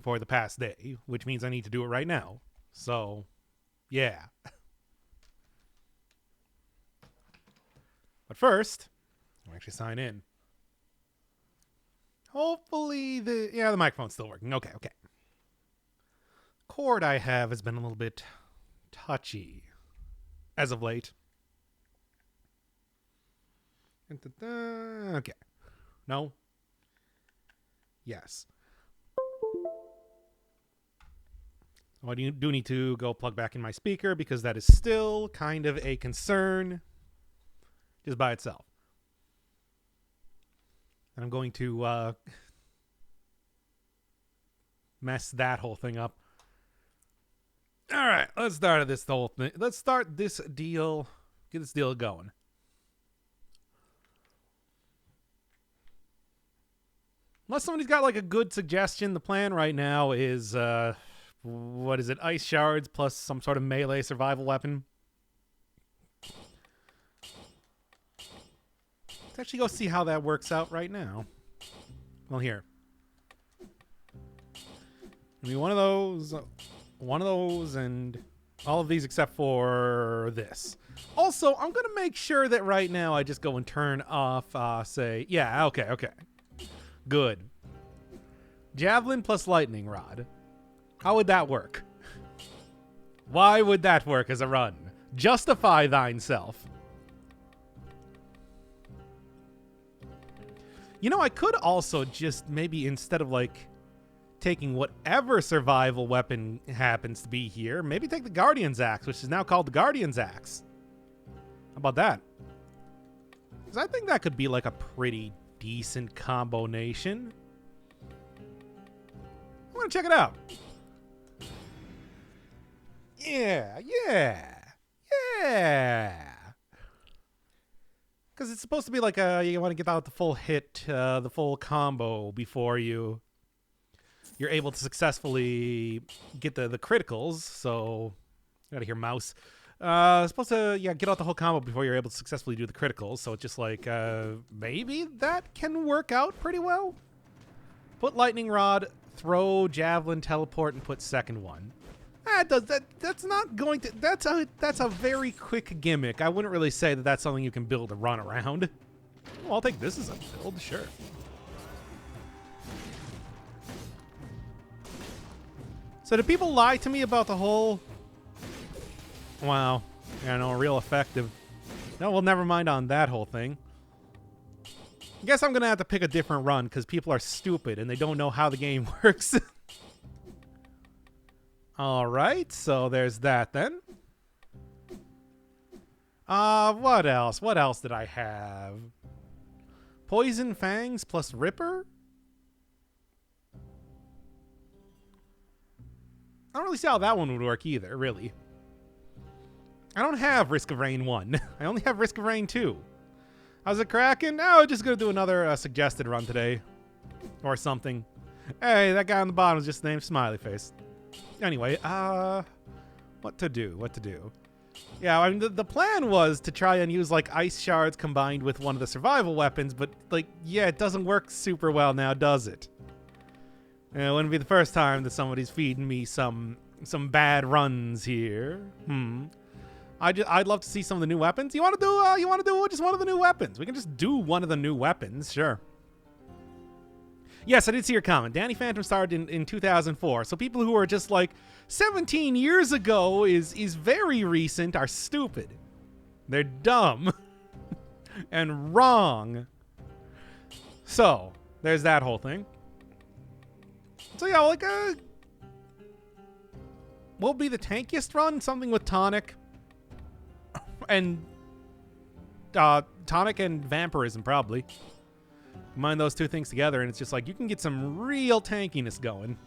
for the past day, which means I need to do it right now. So, yeah. But first, I'll actually sign in. Hopefully the microphone's still working. Okay. Cord I have has been a little bit touchy as of late. Okay. No? Yes. I do need to go plug back in my speaker because that is still kind of a concern just by itself. And I'm going to mess that whole thing up. All right, let's start this whole thing. Let's start this deal. Get this deal going. Unless somebody's got like a good suggestion, the plan right now is what is it? Ice shards plus some sort of melee survival weapon. Let's actually go see how that works out right now. Well, here. I mean, one of those, and all of these except for this. Also, I'm going to make sure that right now I just go and turn off, yeah, okay. Good. Javelin plus lightning rod. How would that work? Why would that work as a run? Justify thine self. You know, I could also just maybe instead of like taking whatever survival weapon happens to be here, maybe take the Guardian's Axe, which is now called the Guardian's Axe. How about that? Because I think that could be like a pretty decent combination. I'm going to check it out. Yeah. Because it's supposed to be like you want to get out the full hit, the full combo before you're able to successfully get the criticals. So, out of here, mouse. Supposed to get out the whole combo before you're able to successfully do the criticals. So it's just like maybe that can work out pretty well. Put lightning rod, throw javelin, teleport, and put second one. That's not going to. That's a very quick gimmick. I wouldn't really say that that's something you can build a run around. Well, I'll take this as a build, sure. So do people lie to me about the whole? Wow, yeah, no, real effective. No, well, never mind on that whole thing. I guess I'm gonna have to pick a different run because people are stupid and they don't know how the game works. All right, so there's that then. What else? What else did I have? Poison Fangs plus Ripper? I don't really see how that one would work either, really. I don't have Risk of Rain 1. I only have Risk of Rain 2. How's it cracking? Oh, just gonna do another suggested run today. Or something. Hey, that guy on the bottom is just named Smiley Face. Anyway, what to do? Yeah, I mean, the plan was to try and use, like, ice shards combined with one of the survival weapons, but, like, yeah, it doesn't work super well now, does it? And it wouldn't be the first time that somebody's feeding me some bad runs here. I'd love to see some of the new weapons. You want to do just one of the new weapons? We can just do one of the new weapons, sure. Yes, I did see your comment. Danny Phantom started in 2004. So people who are just like 17 years ago is very recent are stupid. They're dumb and wrong. So there's that whole thing. So yeah, like what will be the tankiest run? Something with tonic and tonic and vampirism probably. Combine those two things together, and it's just like you can get some real tankiness going.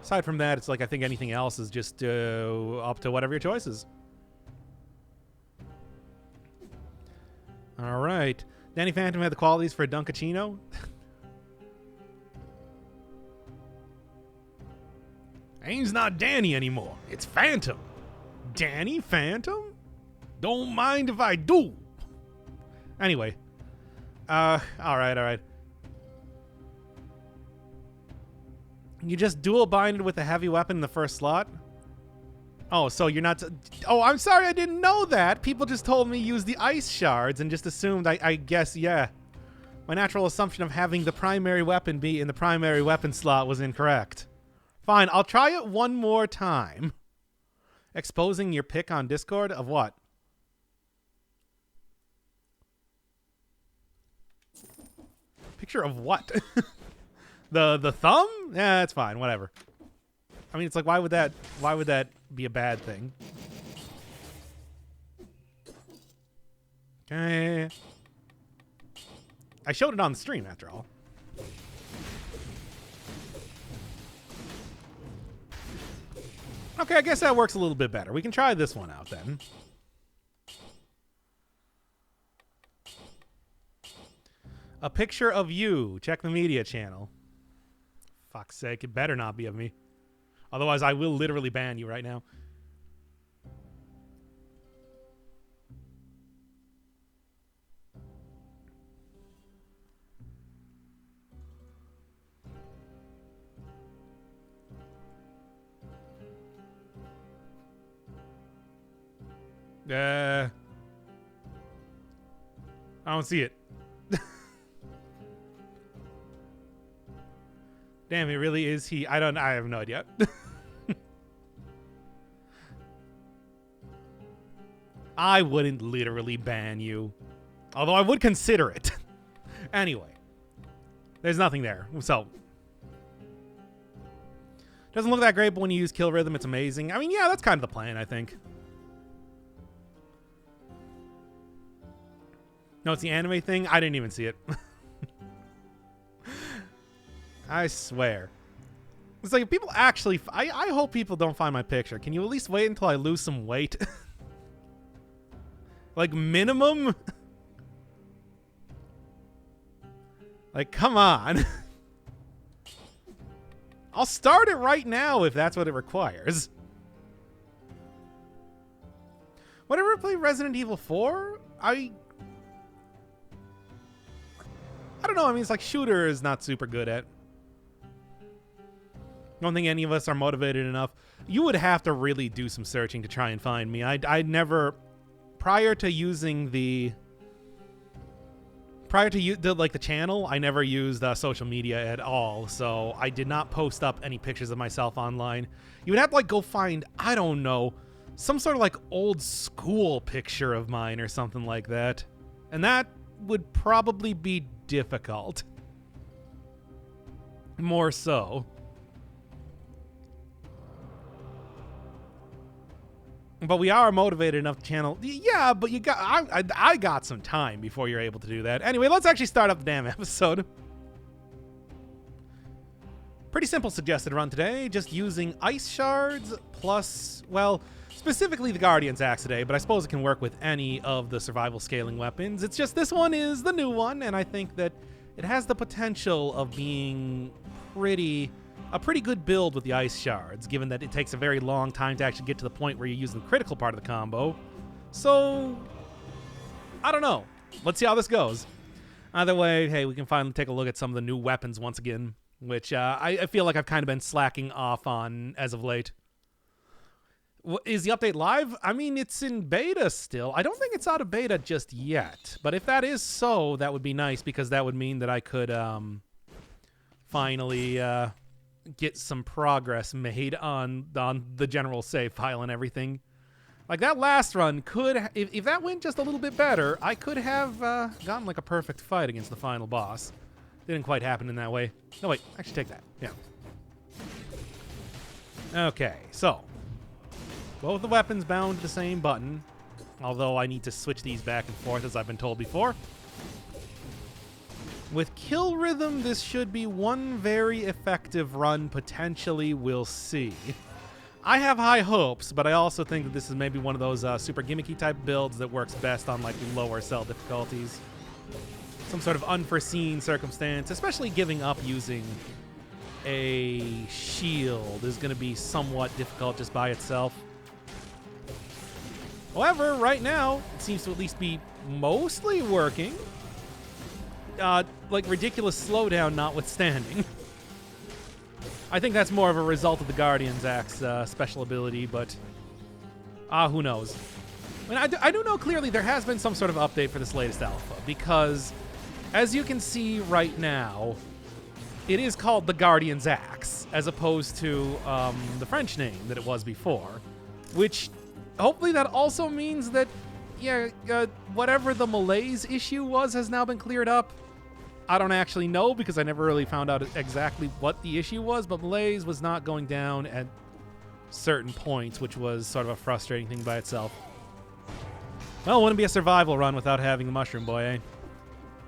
Aside from that, it's like I think anything else is just up to whatever your choice is. All right. Danny Phantom had the qualities for a Dunkachino. Ain's not Danny anymore. It's Phantom. Danny Phantom? Don't mind if I do. Anyway. All right. You just dual binded with a heavy weapon in the first slot? Oh, so you're not... Oh, I'm sorry, I didn't know that. People just told me use the ice shards and just assumed, I guess, yeah. My natural assumption of having the primary weapon be in the primary weapon slot was incorrect. Fine, I'll try it one more time. Exposing your pick on Discord? Of what? Picture of what? The thumb? Yeah, that's fine, whatever. I mean, it's like, why would that be a bad thing? Okay. I showed it on the stream, after all. Okay, I guess that works a little bit better. We can try this one out, then. A picture of you. Check the media channel. Fuck's sake, it better not be of me. Otherwise, I will literally ban you right now. I don't see it. Damn, it really is he. I have no idea. I wouldn't literally ban you. Although I would consider it. Anyway. There's nothing there. So. Doesn't look that great, but when you use kill rhythm, it's amazing. I mean, yeah, that's kind of the plan, I think. No, it's the anime thing? I didn't even see it. I swear. It's like, if people actually... I hope people don't find my picture. Can you at least wait until I lose some weight? Like, minimum? Like, come on. I'll start it right now if that's what it requires. Whenever I play Resident Evil 4, I don't know. I mean, it's like shooter is not super good at. I don't think any of us are motivated enough. You would have to really do some searching to try and find me. I never, prior to using the channel, I never used social media at all. So I did not post up any pictures of myself online. You would have to like go find, I don't know, some sort of like old school picture of mine or something like that. And that would probably be difficult. More so. But we are motivated enough to channel. Yeah, but you got I got some time before you're able to do that. Anyway, let's actually start up the damn episode. Pretty simple suggested run today, just using ice shards plus, well, specifically the Guardian's Axe today, but I suppose it can work with any of the survival scaling weapons. It's just this one is the new one, and I think that it has the potential of being a pretty good build with the ice shards, given that it takes a very long time to actually get to the point where you're using the critical part of the combo. So, I don't know. Let's see how this goes. Either way, hey, we can finally take a look at some of the new weapons once again, which I feel like I've kind of been slacking off on as of late. Is the update live? I mean, it's in beta still. I don't think it's out of beta just yet. But if that is so, that would be nice, because that would mean that I could finally get some progress made on the general save file and everything. Like, that last run could, if that went just a little bit better, I could have gotten like a perfect fight against the final boss. Didn't quite happen in that way. No, wait, actually take that. Yeah. Okay, so both the weapons bound to the same button, although I need to switch these back and forth as I've been told before. With kill rhythm, this should be one very effective run, potentially. We'll see. I have high hopes, but I also think that this is maybe one of those super gimmicky type builds that works best on like lower cell difficulties. Some sort of unforeseen circumstance, especially giving up using a shield is going to be somewhat difficult just by itself. However, right now, it seems to at least be mostly working. Like, ridiculous slowdown notwithstanding. I think that's more of a result of the Guardian's Axe special ability, but who knows? I mean, I do know clearly there has been some sort of update for this latest alpha, because as you can see right now, it is called the Guardian's Axe, as opposed to the French name that it was before, which hopefully that also means that, yeah, whatever the malaise issue was has now been cleared up. I don't actually know because I never really found out exactly what the issue was, but malaise was not going down at certain points, which was sort of a frustrating thing by itself. Well, it wouldn't be a survival run without having the Mushroom Boy, eh?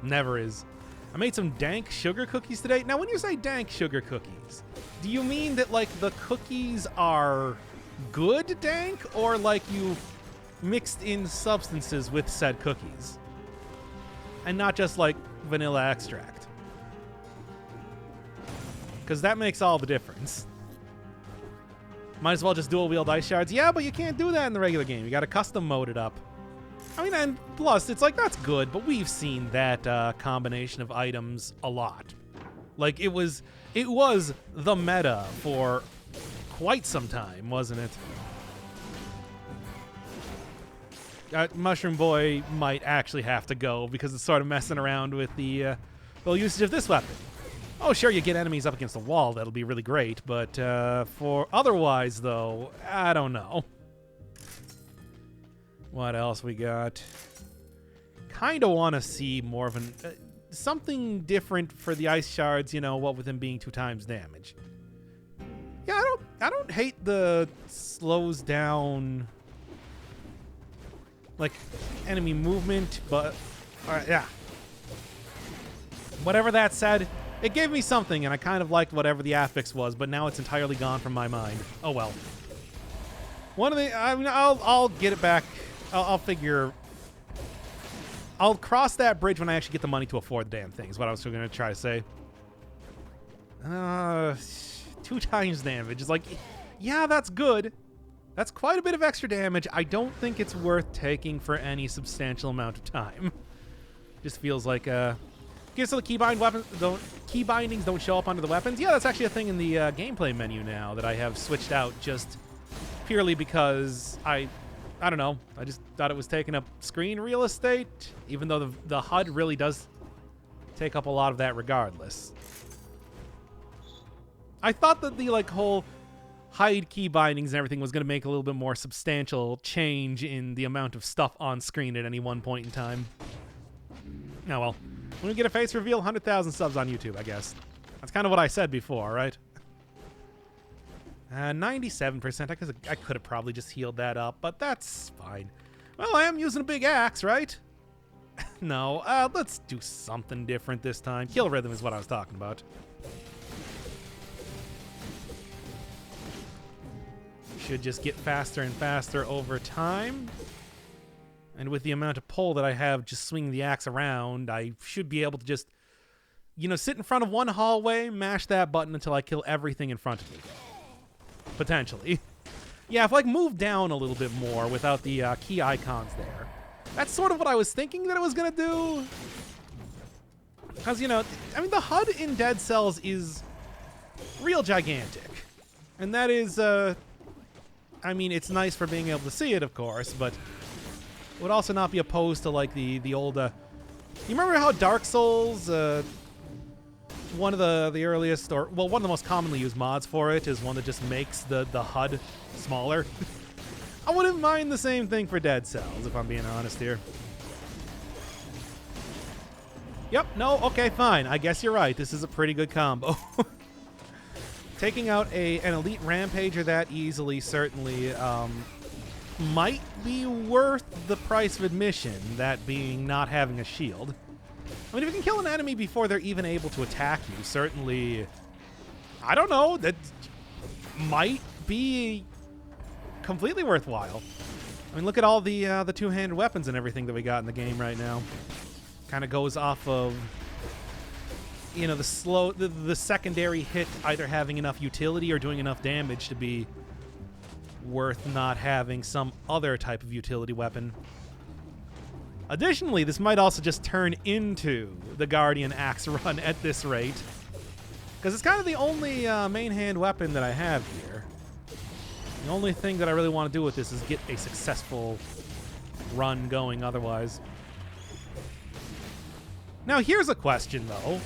Never is. I made some dank sugar cookies today. Now, when you say dank sugar cookies, do you mean that, like, the cookies are good dank, or like you mixed in substances with said cookies? And not just, like, vanilla extract? Because that makes all the difference. Might as well just dual wield ice shards. Yeah, but you can't do that in the regular game. You got to custom mode it up. I mean, and plus, it's like, that's good, but we've seen that combination of items a lot. Like, it was the meta for quite some time, wasn't it? Mushroom Boy might actually have to go because it's sort of messing around with the usage of this weapon. Oh, sure, you get enemies up against the wall. That'll be really great, but for otherwise, though, I don't know. What else we got? Kind of want to see more of an something different for the ice shards. You know, what with them being 2 times damage. Yeah, I don't hate the slows down like enemy movement, but yeah. Whatever that said, it gave me something, and I kind of liked whatever the affix was, but now it's entirely gone from my mind. Oh well. One of the, I mean, I'll get it back. I'll figure. I'll cross that bridge when I actually get the money to afford the damn thing, is what I was going to try to say. 2 times damage is like, yeah, that's good. That's quite a bit of extra damage. I don't think it's worth taking for any substantial amount of time. Just feels like, okay, so the key bindings don't show up under the weapons. Yeah, that's actually a thing in the gameplay menu now that I have switched out just purely because I don't know. I just thought it was taking up screen real estate, even though the HUD really does take up a lot of that regardless. I thought that the whole hide key bindings and everything was going to make a little bit more substantial change in the amount of stuff on screen at any one point in time. Oh well. When we get a face reveal, 100,000 subs on YouTube, I guess. That's kind of what I said before, right? 97%. I could have probably just healed that up, but that's fine. Well, I am using a big axe, right? No, let's do something different this time. Kill rhythm is what I was talking about. Should just get faster and faster over time. And with the amount of pull that I have just swinging the axe around, I should be able to just, you know, sit in front of one hallway, mash that button until I kill everything in front of me. Potentially. Yeah, if I move down a little bit more without the key icons there. That's sort of what I was thinking that it was going to do. Because, you know, I mean, the HUD in Dead Cells is real gigantic. And that is, I mean, it's nice for being able to see it, of course, but would also not be opposed to, like, the old, you remember how Dark Souls, one of the earliest, or, well, one of the most commonly used mods for it is one that just makes the HUD smaller? I wouldn't mind the same thing for Dead Cells, if I'm being honest here. Yep, no, okay, fine. I guess you're right. This is a pretty good combo. Taking out an elite rampager that easily certainly might be worth the price of admission, that being not having a shield. I mean, if you can kill an enemy before they're even able to attack you, certainly, I don't know, that might be completely worthwhile. I mean, look at all the two-handed weapons and everything that we got in the game right now. Kind of goes off of, you know, the secondary hit either having enough utility or doing enough damage to be worth not having some other type of utility weapon. Additionally, this might also just turn into the Guardian Axe run at this rate. Because it's kind of the only main hand weapon that I have here. The only thing that I really want to do with this is get a successful run going otherwise. Now, here's a question, though.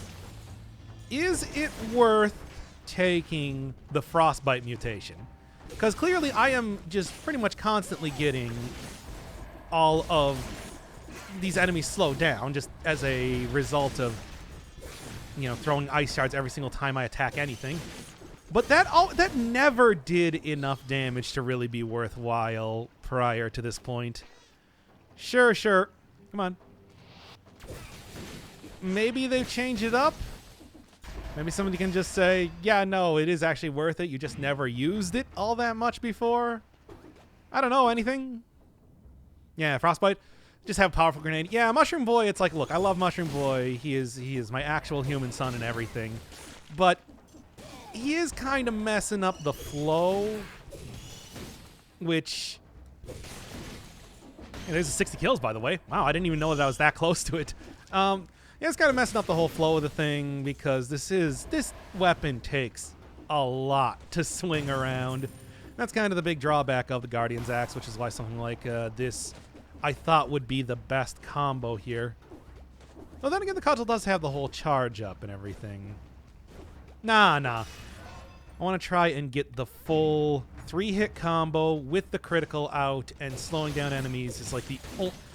Is it worth taking the Frostbite mutation? Because clearly I am just pretty much constantly getting all of these enemies slowed down just as a result of, you know, throwing ice shards every single time I attack anything. But that never did enough damage to really be worthwhile prior to this point. Sure. Come on. Maybe they've changed it up. Maybe somebody can just say, yeah, no, it is actually worth it. You just never used it all that much before. I don't know, anything? Yeah, Frostbite. Just have a powerful grenade. Yeah, Mushroom Boy, it's like, look, I love Mushroom Boy. He is my actual human son and everything. But he is kind of messing up the flow, which... Yeah, there's a 60 kills, by the way. Wow, I didn't even know that I was that close to it. Yeah, it's kind of messing up the whole flow of the thing because this weapon takes a lot to swing around. That's kind of the big drawback of the Guardian's Axe, which is why something like this I thought would be the best combo here. Well, then again, the cudgel does have the whole charge up and everything. Nah. I want to try and get the full 3-hit combo with the critical out, and slowing down enemies is like the...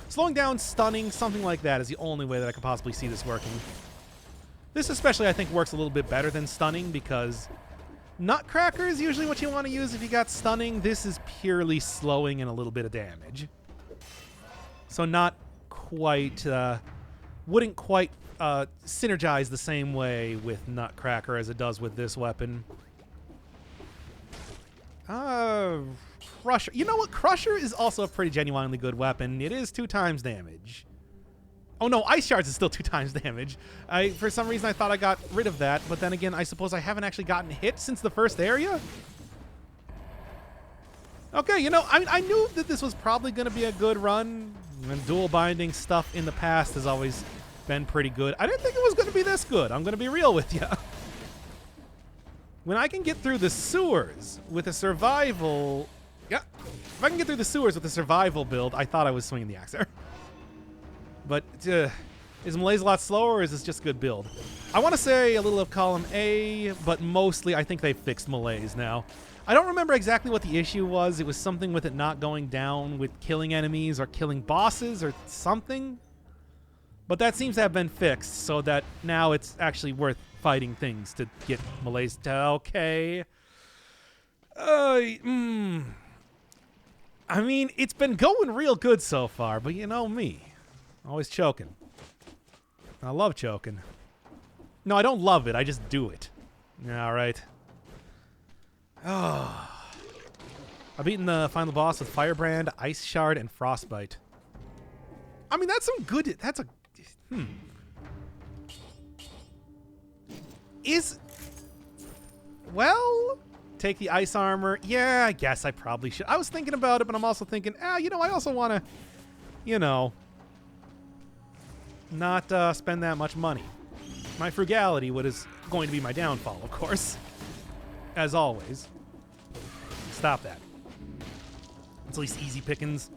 Slowing down, stunning, something like that is the only way that I could possibly see this working. This especially, I think, works a little bit better than stunning because Nutcracker is usually what you want to use if you got stunning. This is purely slowing and a little bit of damage. So not quite... wouldn't quite synergize the same way with Nutcracker as it does with this weapon. Crusher. You know what? Crusher is also a pretty genuinely good weapon. It is 2 times damage. Oh no, Ice Shards is still 2 times damage. For some reason I thought I got rid of that, but then again, I suppose I haven't actually gotten hit since the first area? Okay, you know, I knew that this was probably going to be a good run, and dual binding stuff in the past has always been pretty good. I didn't think it was going to be this good. I'm going to be real with you. When I can get through the sewers with a survival... Yeah, if I can get through the sewers with a survival build, I thought I was swinging the axe there. But is Malaise a lot slower, or is this just good build? I want to say a little of column A, but mostly I think they fixed Malaise now. I don't remember exactly what the issue was. It was something with it not going down with killing enemies or killing bosses or something. But that seems to have been fixed, so that now it's actually worth fighting things to get Malaise to... Okay. I mean, it's been going real good so far, but you know me. Always choking. I love choking. No, I don't love it. I just do it. All right. Oh. I've beaten the final boss with Firebrand, Ice Shard, and Frostbite. I mean, that's some good... That's a... Well... Take the ice armor. Yeah, I guess I probably should. I was thinking about it, but I'm also thinking, you know, I also want to, you know, not spend that much money. My frugality is going to be my downfall, of course. As always. Stop that. It's at least easy pickings.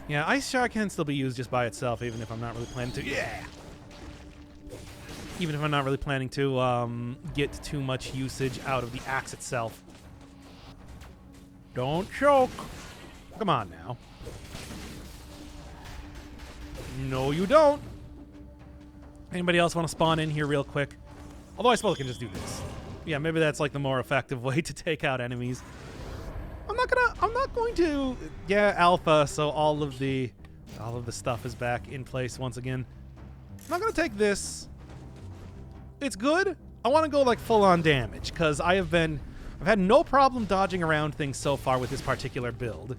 Yeah, Ice Shard can still be used just by itself, even if I'm not really planning to. Yeah! Even if I'm not really planning to get too much usage out of the axe itself. Don't choke. Come on now. No, you don't. Anybody else want to spawn in here real quick? Although I suppose I can just do this. Yeah, maybe that's like the more effective way to take out enemies. I'm not going to... Yeah, alpha, so all of the stuff is back in place once again. I'm not going to take this. It's good. I want to go like full on damage because I've had no problem dodging around things so far with this particular build.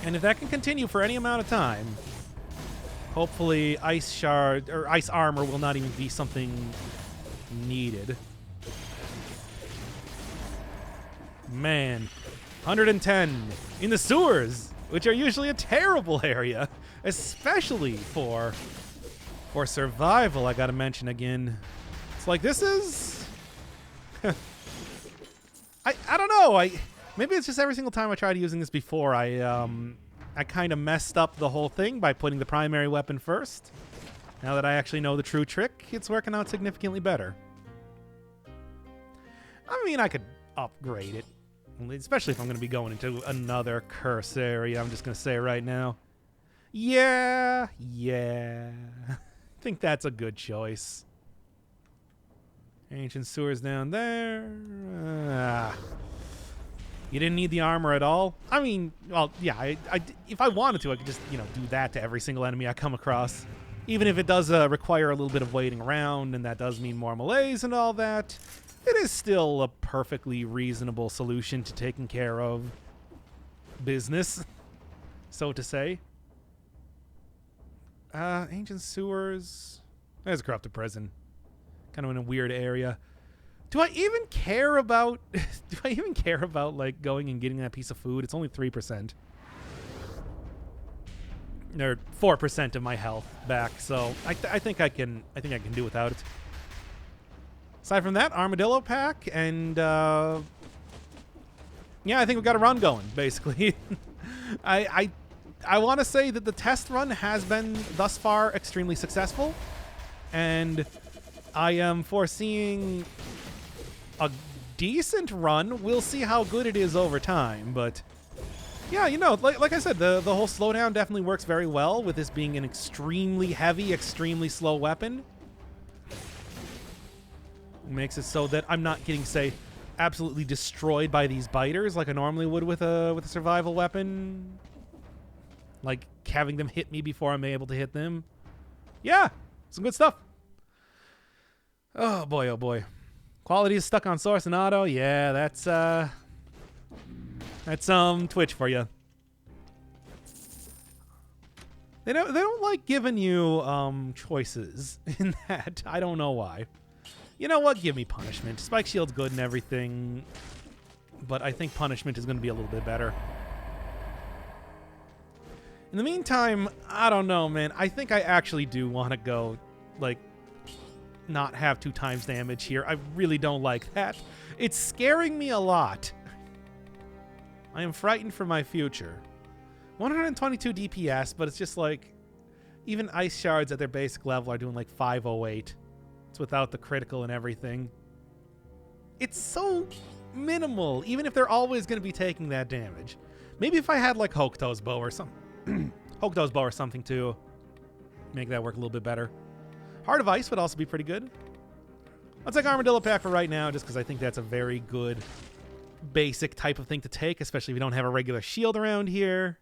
And if that can continue for any amount of time, hopefully Ice Shard or Ice Armor will not even be something needed. Man, 110 in the sewers, which are usually a terrible area, especially for For survival, I gotta mention again. It's like this is... I don't know. Maybe it's just every single time I tried using this before, I kind of messed up the whole thing by putting the primary weapon first. Now that I actually know the true trick, it's working out significantly better. I mean, I could upgrade it, especially if I'm going to be going into another curse area. I'm just going to say right now. Yeah. I think that's a good choice. Ancient sewers down there. You didn't need the armor at all? I mean, well, yeah, if I wanted to, I could just, do that to every single enemy I come across. Even if it does require a little bit of waiting around, and that does mean more melees and all that, it is still a perfectly reasonable solution to taking care of business, so to say. Ancient sewers. There's a corrupted prison. Kind of in a weird area. Do I even care about... like, going and getting that piece of food? It's only 3%. Or 4% of my health back, so I think I can do without it. Aside from that, armadillo pack, and yeah, I think we've got a run going, basically. I want to say that the test run has been thus far extremely successful, and I am foreseeing a decent run. We'll see how good it is over time, but yeah, like I said, the whole slowdown definitely works very well with this being an extremely heavy, extremely slow weapon. It makes it so that I'm not getting, say, absolutely destroyed by these biters like I normally would with a survival weapon. Like having them hit me before I'm able to hit them. Yeah, some good stuff. Oh boy, oh boy. Quality is stuck on source and auto. Yeah, that's Twitch for you. They don't like giving you choices in that. I don't know why. You know what? Give me punishment. Spike shield's good and everything, but I think punishment is going to be a little bit better. In the meantime, I don't know, man. I think I actually do want to go, like, not have 2 times damage here. I really don't like that. It's scaring me a lot. I am frightened for my future. 122 DPS, but it's just like, even ice shards at their basic level are doing like 508. It's without the critical and everything. It's so minimal, even if they're always going to be taking that damage. Maybe if I had like Hokuto's bow or something. Hokuto's bow or something to make that work a little bit better. Heart of Ice would also be pretty good. I'll take Armadillo Pack for right now, just because I think that's a very good basic type of thing to take, especially if you don't have a regular shield around here.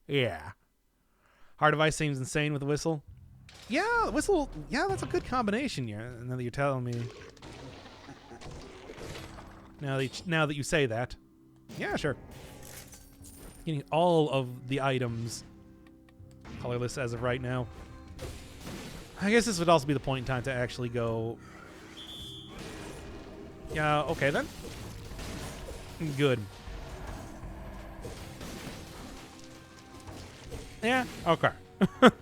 Yeah. Heart of Ice seems insane with the whistle. Yeah, whistle. Yeah, that's a good combination. Yeah, now that you're telling me. Now that you say that. Yeah, sure. Getting all of the items colorless as of right now. I guess this would also be the point in time to actually go. Yeah, okay then. Good. Yeah, okay. A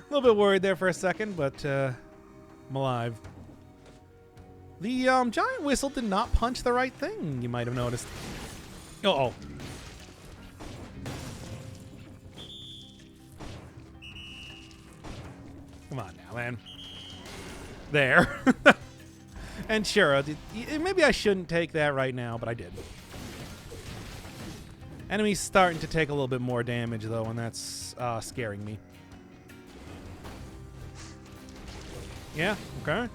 little bit worried there for a second, but I'm alive. The giant whistle did not punch the right thing, you might have noticed. Uh-oh. Come on now, man. There. And sure, maybe I shouldn't take that right now, but I did. Enemy's starting to take a little bit more damage, though, and that's scaring me. Yeah, okay.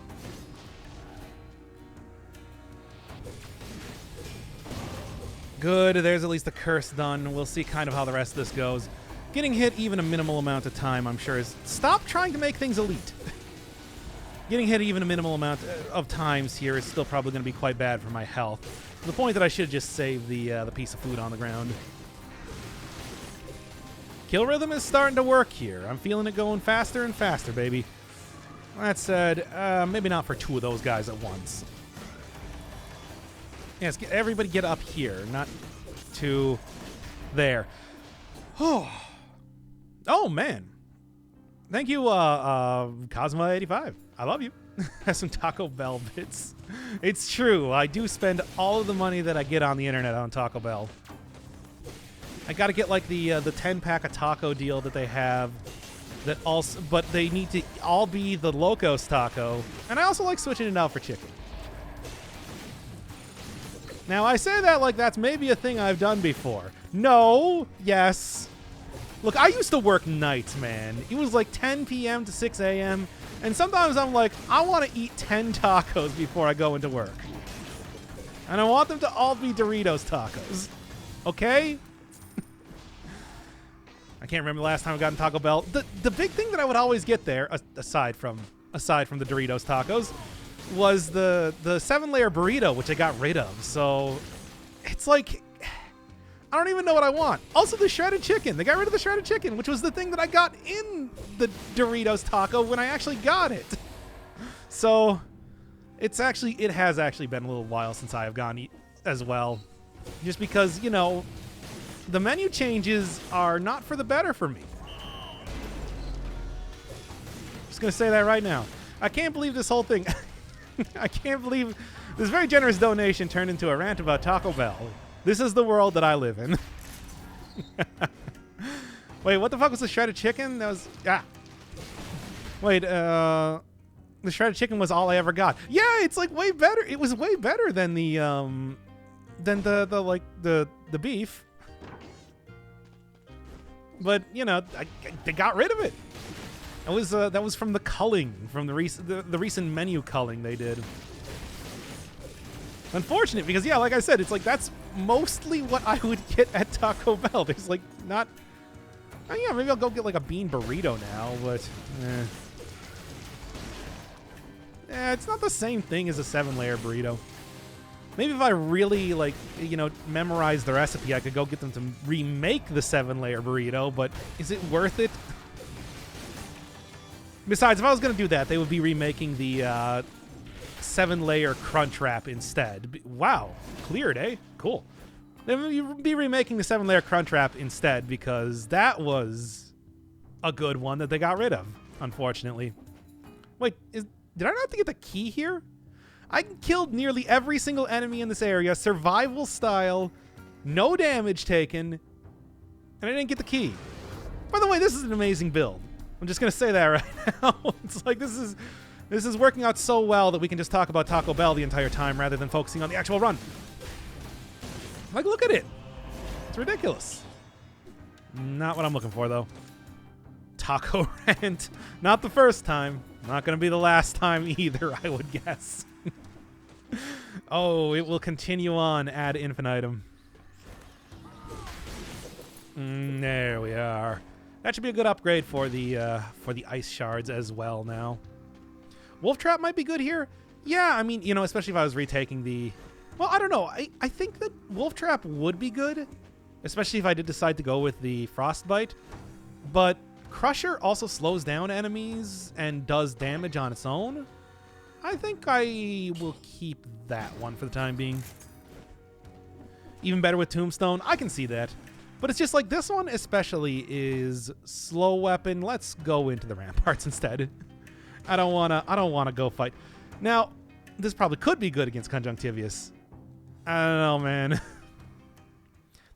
Good, there's at least the curse done. We'll see kind of how the rest of this goes. Getting hit even a minimal amount of time, I'm sure, is... Stop trying to make things elite. Getting hit even a minimal amount of times here is still probably going to be quite bad for my health. To the point that I should just save the piece of food on the ground. Kill rhythm is starting to work here. I'm feeling it going faster and faster, baby. That said, maybe not for 2 of those guys at once. Yes, everybody get up here, not to there. Oh, man. Thank you, Cosma85. I love you. Has some Taco Bell bits. It's true. I do spend all of the money that I get on the internet on Taco Bell. I gotta get like the 10-pack of taco deal that they have. That also, but they need to all be the Locos taco, and I also like switching it out for chicken. Now I say that like that's maybe a thing I've done before. No, yes. Look, I used to work nights, man. It was like 10 p.m. to 6 a.m. And sometimes I'm like, I want to eat 10 tacos before I go into work. And I want them to all be Doritos tacos. Okay? I can't remember the last time I got in Taco Bell. The big thing that I would always get there, aside from the Doritos tacos, was the 7-layer burrito, which I got rid of. So it's like, I don't even know what I want. Also, the shredded chicken. They got rid of the shredded chicken, which was the thing that I got in the Doritos taco when I actually got it. So it has actually been a little while since I have gone as well. Just because, you know, the menu changes are not for the better for me. Just going to say that right now. I can't believe this whole thing. I can't believe this very generous donation turned into a rant about Taco Bell. This is the world that I live in. Wait, what the fuck was the shredded chicken? That was... Wait, the shredded chicken was all I ever got. Yeah, it's like way better. It was way better than the beef. But, you know, they got rid of it. That was from the culling, from the recent menu culling they did. Unfortunate, because yeah, like I said, it's like that's mostly what I would get at Taco Bell. There's like not... yeah, maybe I'll go get like a bean burrito now, but... it's not the same thing as a 7-layer burrito. Maybe if I really, like, you know, memorize the recipe, I could go get them to remake the 7-layer burrito, but is it worth it? Besides, if I was going to do that, they would be remaking the 7-layer crunch wrap instead. Wow, cleared, eh? Cool. They would be remaking the 7-layer crunch wrap instead because that was a good one that they got rid of, unfortunately. Wait, did I not have to get the key here? I killed nearly every single enemy in this area, survival style, no damage taken, and I didn't get the key. By the way, this is an amazing build. I'm just going to say that right now. It's like this is working out so well that we can just talk about Taco Bell the entire time rather than focusing on the actual run. Like, look at it. It's ridiculous. Not what I'm looking for, though. Taco rant. Not the first time. Not going to be the last time either, I would guess. Oh, it will continue on ad infinitum. There we are. That should be a good upgrade for the ice shards as well now. Wolf Trap might be good here. Yeah, I mean, you know, especially if I was retaking the... Well, I don't know. I think that Wolf Trap would be good, especially if I did decide to go with the Frostbite. But Crusher also slows down enemies and does damage on its own. I think I will keep that one for the time being. Even better with Tombstone. I can see that. But it's just like this one especially is slow weapon. Let's go into the ramparts instead. I don't wanna go fight. Now, this probably could be good against Conjunctivius. I don't know, man.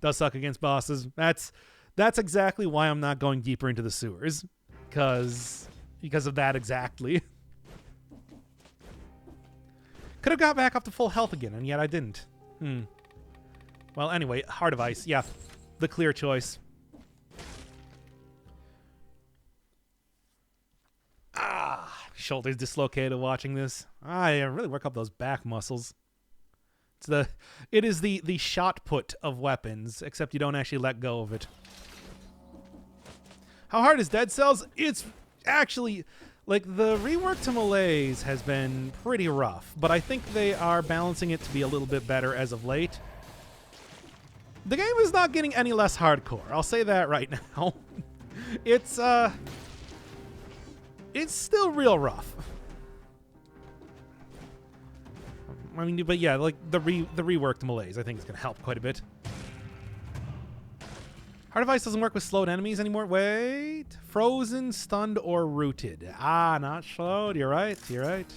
Does suck against bosses. That's exactly why I'm not going deeper into the sewers. Because of that exactly. Could have got back up to full health again, and yet I didn't. Well, anyway, Heart of Ice. Yeah, the clear choice. Shoulders dislocated watching this. I really work up those back muscles. It is the shot put of weapons, except you don't actually let go of it. How hard is Dead Cells? It's actually... Like, the rework to Malaise has been pretty rough, but I think they are balancing it to be a little bit better as of late. The game is not getting any less hardcore. I'll say that right now. It's still real rough. I mean, but yeah, like the rework to Malaise, I think is going to help quite a bit. Heart Our device doesn't work with slowed enemies anymore. Wait. Frozen, stunned, or rooted. Ah, not slowed. You're right. You're right.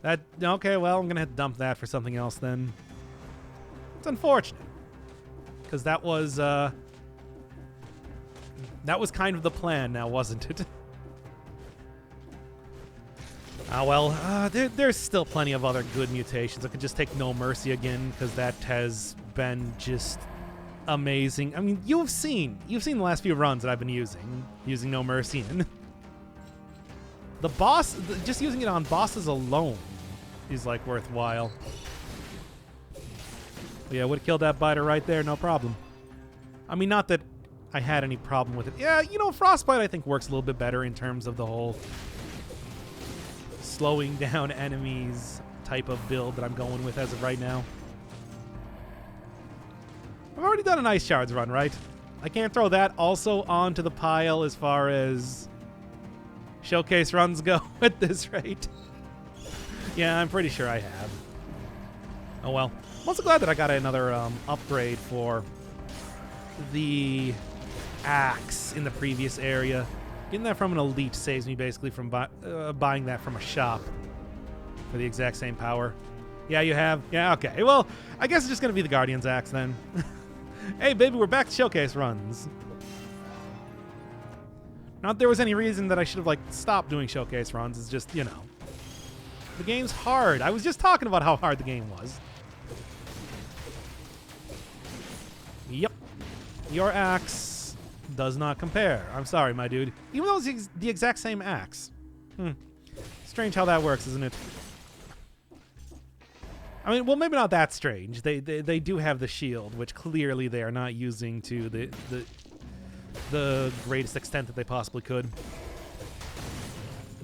That, okay, well, I'm going to have to dump that for something else then. It's unfortunate. Because that was kind of the plan now, wasn't it? Ah, well, there's still plenty of other good mutations. I could just take No Mercy again, because that has been just amazing. I mean, you've seen the last few runs that I've been using No Mercy in. The boss, just using it on bosses alone is like worthwhile. But yeah, would have killed that biter right there, no problem. I mean, not that I had any problem with it. Yeah, you know, Frostbite I think works a little bit better in terms of the whole slowing down enemies type of build that I'm going with as of right now. I've already done an Ice Shards run, right? I can't throw that also onto the pile as far as showcase runs go at this rate. Yeah, I'm pretty sure I have. Oh well. I'm also glad that I got another upgrade for the axe in the previous area. Getting that from an elite saves me basically from buying that from a shop for the exact same power. Yeah, you have? Yeah, okay. Well, I guess it's just going to be the Guardian's axe then. Hey, baby, we're back to showcase runs. Not that there was any reason that I should have, like, stopped doing showcase runs. It's just, you know. The game's hard. I was just talking about how hard the game was. Yep. Your axe does not compare. I'm sorry, my dude. Even though it's the exact same axe. Strange how that works, isn't it? I mean, well, maybe not that strange. They do have the shield, which clearly they are not using to the greatest extent that they possibly could.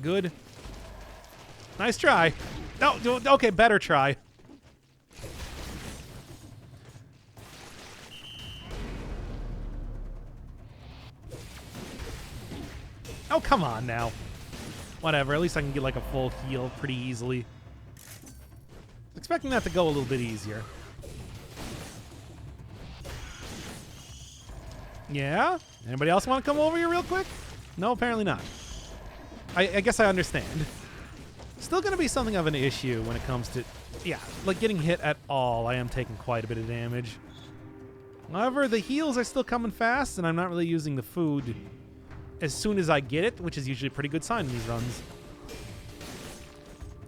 Good. Nice try. No, okay, better try. Oh, come on now. Whatever, at least I can get like a full heal pretty easily. Expecting that to go a little bit easier. Yeah? Anybody else want to come over here real quick? No, apparently not. I guess I understand. Still going to be something of an issue when it comes to, yeah, like getting hit at all. I am taking quite a bit of damage. However, the heals are still coming fast, and I'm not really using the food as soon as I get it, which is usually a pretty good sign in these runs.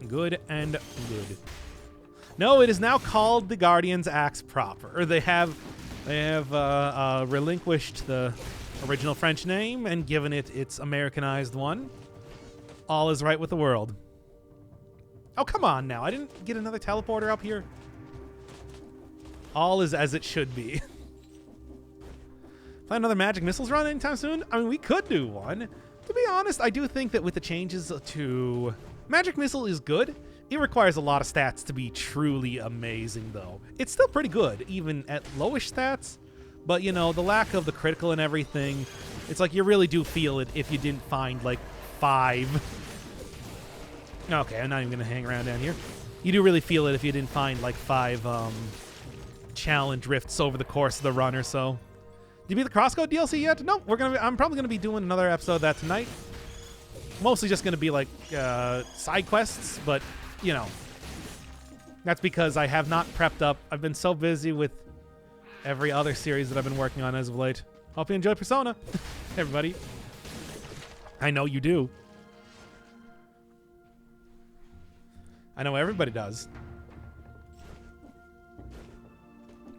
Good and good. No, it is now called the Guardian's Axe proper. Or they have relinquished the original French name and given it its Americanized one. All is right with the world. Oh, come on now. I didn't get another teleporter up here. All is as it should be. Plan another Magic Missiles run anytime soon? I mean, we could do one. To be honest, I do think that with the changes to... Magic Missile is good. It requires a lot of stats to be truly amazing, though. It's still pretty good, even at lowish stats. But, you know, the lack of the critical and everything, it's like you really do feel it if you didn't find, like, 5. Okay, I'm not even going to hang around down here. You do really feel it if you didn't find, like, 5 challenge rifts over the course of the run or so. Did you beat the Crosscode DLC yet? No, I'm probably going to be doing another episode of that tonight. Mostly just going to be, like, side quests, but... You know, that's because I have not prepped up. I've been so busy with every other series that I've been working on as of late. Hope you enjoy Persona, everybody. I know you do. I know everybody does.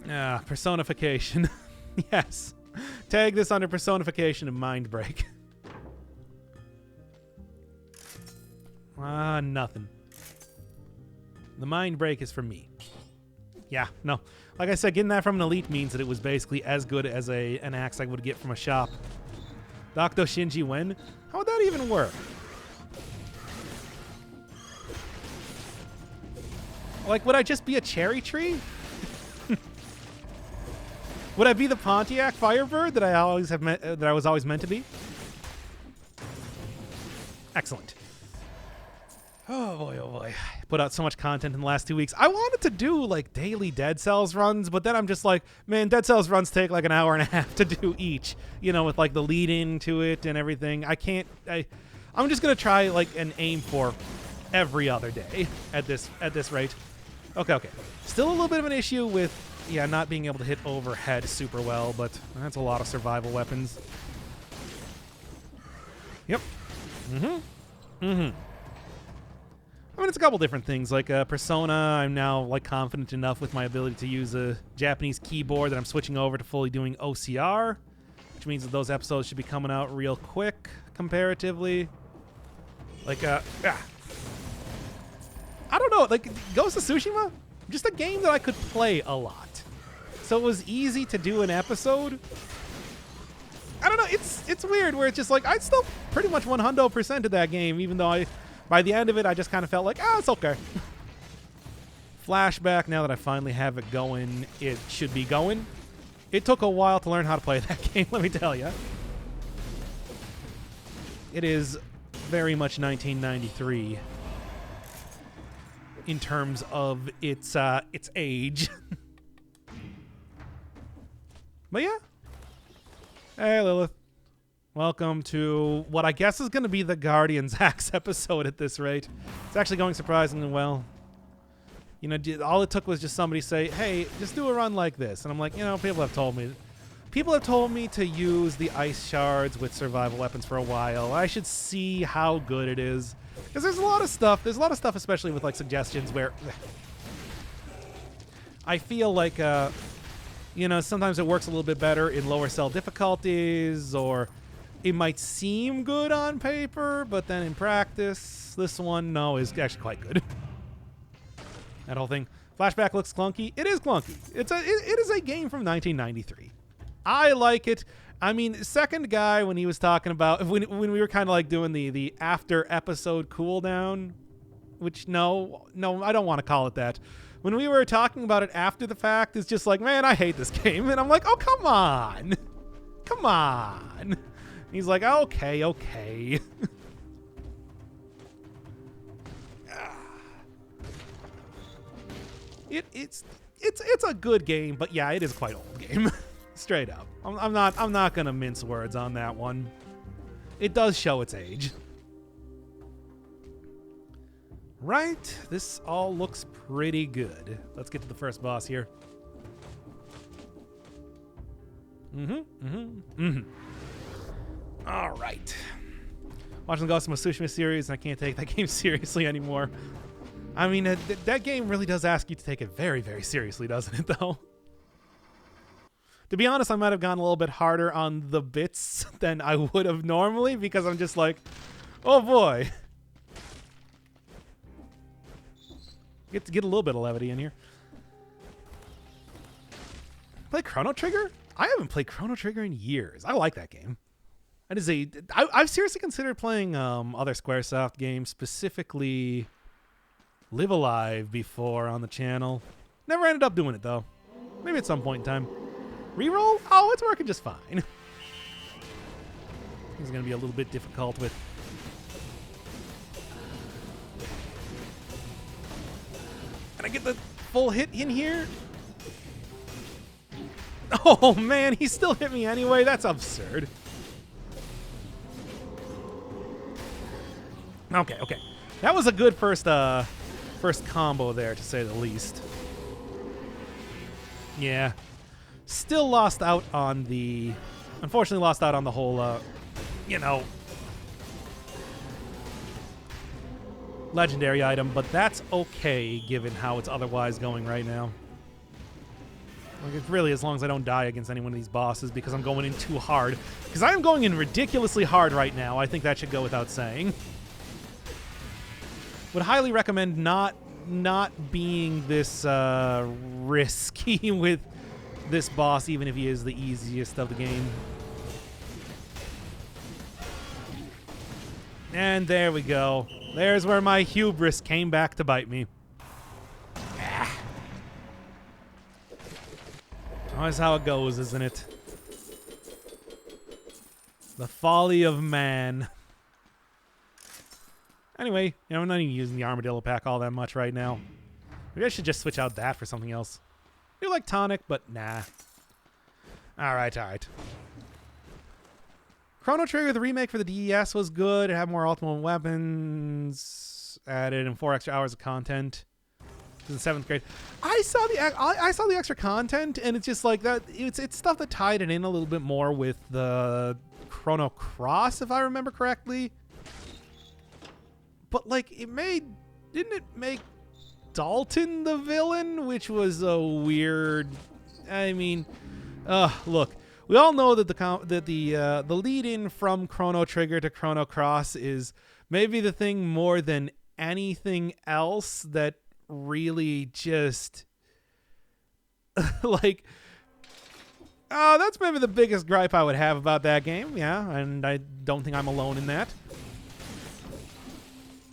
Personification. Yes. Tag this under personification and mind break. Nothing. The mind break is for me. Yeah, no. Like I said, getting that from an elite means that it was basically as good as an axe I would get from a shop. Doctor Shinji Wen? How would that even work? Like, would I just be a cherry tree? Would I be the Pontiac Firebird that I was always meant to be? Excellent. Oh boy, oh boy. put out so much content in the last 2 weeks. I wanted to do like daily Dead Cells runs, but then I'm just like, man, Dead Cells runs take like an hour and a half to do each, you know, with like the lead into it and everything. I'm just going to try like an aim for every other day at this rate. Okay. Still a little bit of an issue with, yeah, not being able to hit overhead super well, but that's a lot of survival weapons. Yep. I mean, it's a couple different things. Like Persona, I'm now like confident enough with my ability to use a Japanese keyboard that I'm switching over to fully doing OCR, which means that those episodes should be coming out real quick comparatively. Like, I don't know, like Ghost of Tsushima, just a game that I could play a lot. So it was easy to do an episode. I don't know, it's weird where it's just like, I still pretty much 100% of that game, even though by the end of it, I just kind of felt like, it's okay. Flashback, now that I finally have it going, it should be going. It took a while to learn how to play that game, let me tell you. It is very much 1993 in terms of its age. But yeah. Hey, Lilith. Welcome to what I guess is going to be the Guardians Axe episode at this rate. It's actually going surprisingly well. You know, all it took was just somebody say, hey, just do a run like this. And I'm like, you know, people have told me to use the ice shards with survival weapons for a while. I should see how good it is. Because there's a lot of stuff, especially with like suggestions where I feel like, you know, sometimes it works a little bit better in lower cell difficulties, or it might seem good on paper, but then in practice, this one, no, is actually quite good. That whole thing. Flashback looks clunky. It is clunky. It is a game from 1993. I like it. I mean, second guy, when he was talking about, when we were kind of like doing the after episode cooldown, which no, I don't want to call it that. When we were talking about it after the fact, it's just like, man, I hate this game. And I'm like, oh, come on. Come on. He's like, okay. It's a good game, but yeah, it is quite old game. Straight up. I'm not gonna mince words on that one. It does show its age. Right, this all looks pretty good. Let's get to the first boss here. All right. Watching the Ghost of Tsushima series, and I can't take that game seriously anymore. I mean, that game really does ask you to take it very, very seriously, doesn't it, though? To be honest, I might have gone a little bit harder on the bits than I would have normally, because I'm just like, oh boy. Get a little bit of levity in here. Play Chrono Trigger? I haven't played Chrono Trigger in years. I like that game. That is I've seriously considered playing other Squaresoft games, specifically Live Alive, before on the channel. Never ended up doing it though. Maybe at some point in time. Reroll? Oh, it's working just fine. It's gonna be a little bit difficult with. Can I get the full hit in here? Oh man, he still hit me anyway. That's absurd. Okay. That was a good first combo there, to say the least. Yeah. Still lost out on the... Unfortunately lost out on the whole, you know... legendary item, but that's okay given how it's otherwise going right now. Like, it's really, as long as I don't die against any one of these bosses, because I'm going in too hard. Because I am going in ridiculously hard right now. I think that should go without saying. Would highly recommend not being this risky with this boss, even if he is the easiest of the game. And there we go. There's where my hubris came back to bite me. That's how it goes, isn't it? The folly of man. Anyway, I'm not even using the Armadillo pack all that much right now. Maybe I should just switch out that for something else. I do like Tonic, but nah. Alright. Chrono Trigger, the remake for the DES, was good. It had more ultimate weapons, added in 4 extra hours of content. In 7th grade, I saw the extra content, and it's just like that. It's stuff that tied it in a little bit more with the Chrono Cross, if I remember correctly. But like, didn't it make Dalton the villain, which was a weird. I mean, look, we all know that the lead-in from Chrono Trigger to Chrono Cross is maybe the thing more than anything else that really just like that's maybe the biggest gripe I would have about that game. Yeah, and I don't think I'm alone in that.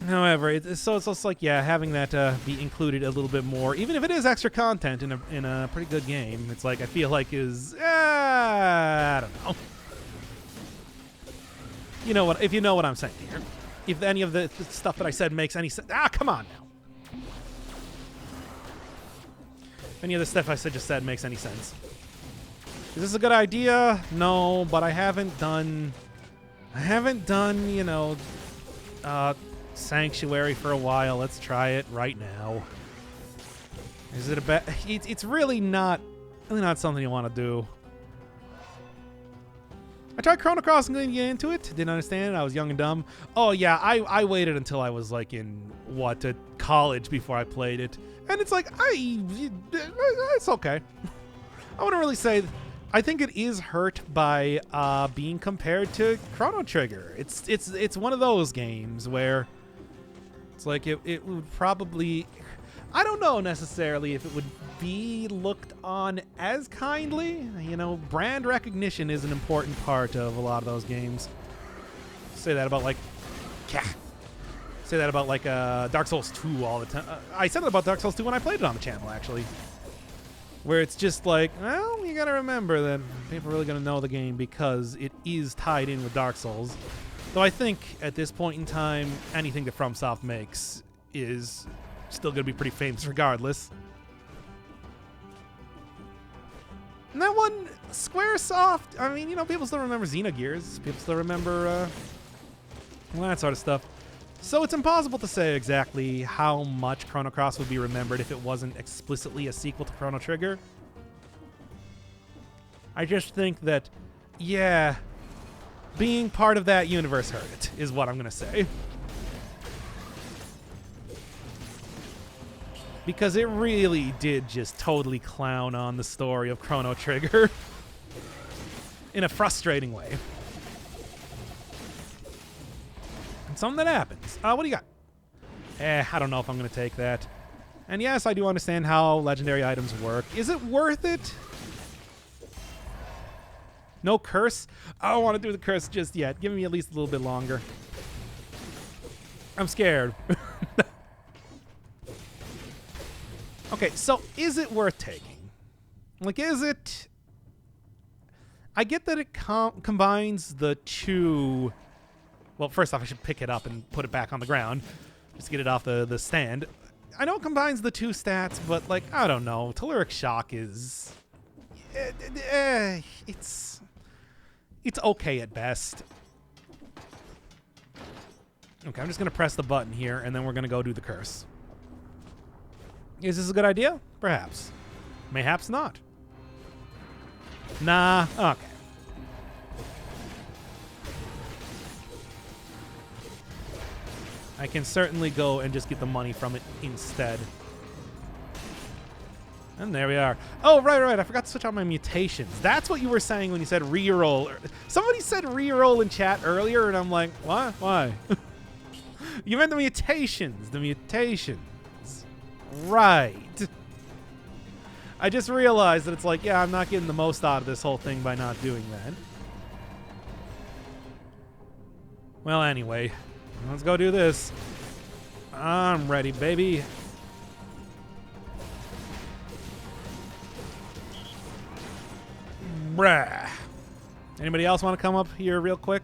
However, it's also like, yeah, having that be included a little bit more, even if it is extra content in a pretty good game, it's like I feel like is I don't know. You know what? If you know what I'm saying here, if any of the stuff that I said makes any sense, come on now. If any of the stuff I just said makes any sense. Is this a good idea? No, but I haven't done, you know, Sanctuary for a while. Let's try it right now. Is it a bad? It's really not something you want to do. I tried Chrono Cross and didn't get into it. Didn't understand it. I was young and dumb. Oh yeah, I waited until I was like in college before I played it, and it's like it's okay. I wouldn't really say. I think it is hurt by being compared to Chrono Trigger. It's one of those games where it's like it would probably, I don't know necessarily if it would be looked on as kindly. You know, brand recognition is an important part of a lot of those games. Say that about like Dark Souls 2 all the time. I said that about Dark Souls 2 when I played it on the channel, actually. Where it's just like, well, you gotta remember that people are really gonna know the game because it is tied in with Dark Souls. Though I think at this point in time, anything that FromSoft makes is still gonna be pretty famous regardless. And that one, Squaresoft, I mean, you know, people still remember Xenogears. People still remember that sort of stuff. So it's impossible to say exactly how much Chrono Cross would be remembered if it wasn't explicitly a sequel to Chrono Trigger. I just think that, yeah, being part of that universe hurt it, is what I'm going to say. Because it really did just totally clown on the story of Chrono Trigger in a frustrating way. Something that happens. What do you got? I don't know if I'm going to take that. And yes, I do understand how legendary items work. Is it worth it? No curse? I don't want to do the curse just yet. Give me at least a little bit longer. I'm scared. Okay, so is it worth taking? Like, is it... I get that it combines the two... Well, first off, I should pick it up and put it back on the ground. Just get it off the stand. I know it combines the two stats, but, like, I don't know. Telluric Shock is... It's okay at best. Okay, I'm just going to press the button here, and then we're going to go do the curse. Is this a good idea? Perhaps. Mayhaps not. Nah. Okay. I can certainly go and just get the money from it instead. And there we are. Oh, right. I forgot to switch out my mutations. That's what you were saying when you said reroll. Somebody said reroll in chat earlier, and I'm like, what? Why? You meant the mutations. The mutations. Right. I just realized that it's like, yeah, I'm not getting the most out of this whole thing by not doing that. Well, anyway. Let's go do this. I'm ready, baby. Bruh. Anybody else want to come up here real quick?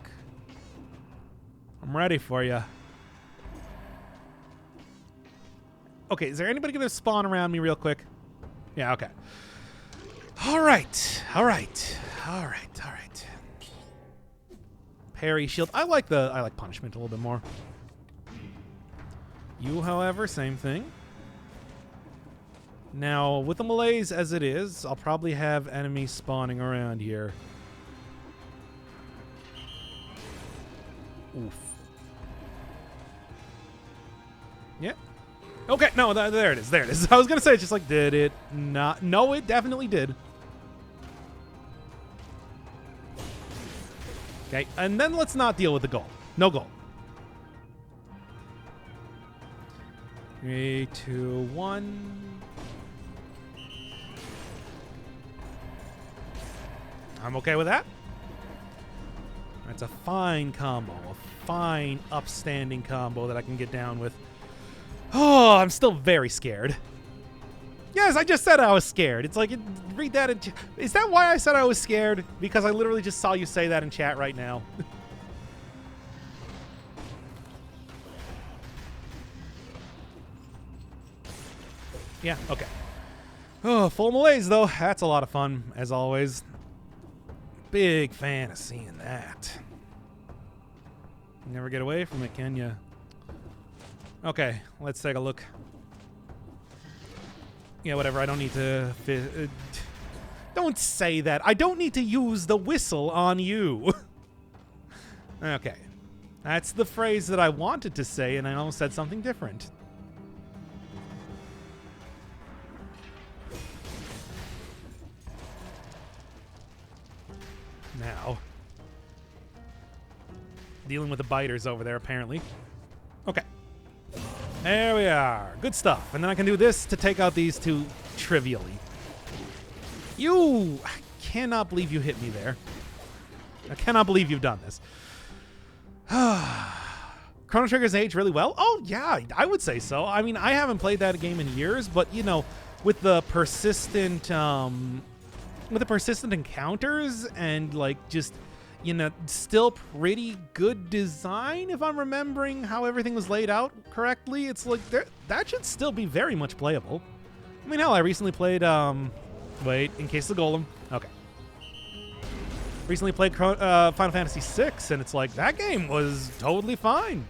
I'm ready for you. Okay, is there anybody going to spawn around me real quick? Yeah, okay. All right. Parry, shield. I like punishment a little bit more. You, however, same thing. Now, with the malaise as it is, I'll probably have enemies spawning around here. Oof. Yeah. Okay, no, there it is. There it is. I was going to say, it's just like, did it not? No, it definitely did. Okay, and then let's not deal with the goal. No goal. 3, 2, 1. I'm okay with that. That's a fine combo. A fine, upstanding combo that I can get down with. Oh, I'm still very scared. Yes, I just said I was scared. It's like, read that. Is that why I said I was scared? Because I literally just saw you say that in chat right now. Yeah, okay. Oh, full malaise, though. That's a lot of fun, as always. Big fan of seeing that. Never get away from it, can ya? Okay, let's take a look. Yeah, whatever. I don't need to... don't say that. I don't need to use the whistle on you. Okay. That's the phrase that I wanted to say, and I almost said something different. Now. Dealing with the biters over there, apparently. Okay. There we are. Good stuff. And then I can do this to take out these two trivially. I cannot believe you hit me there. I cannot believe you've done this. Chrono Trigger's aged really well? Oh, yeah, I would say so. I mean, I haven't played that game in years, but, you know, with the persistent encounters and, like, just... you know, still pretty good design, if I'm remembering how everything was laid out correctly. It's like, that should still be very much playable. I mean, hell, I recently played, wait, in case the golem. Okay. Recently played Final Fantasy VI, and it's like, that game was totally fine.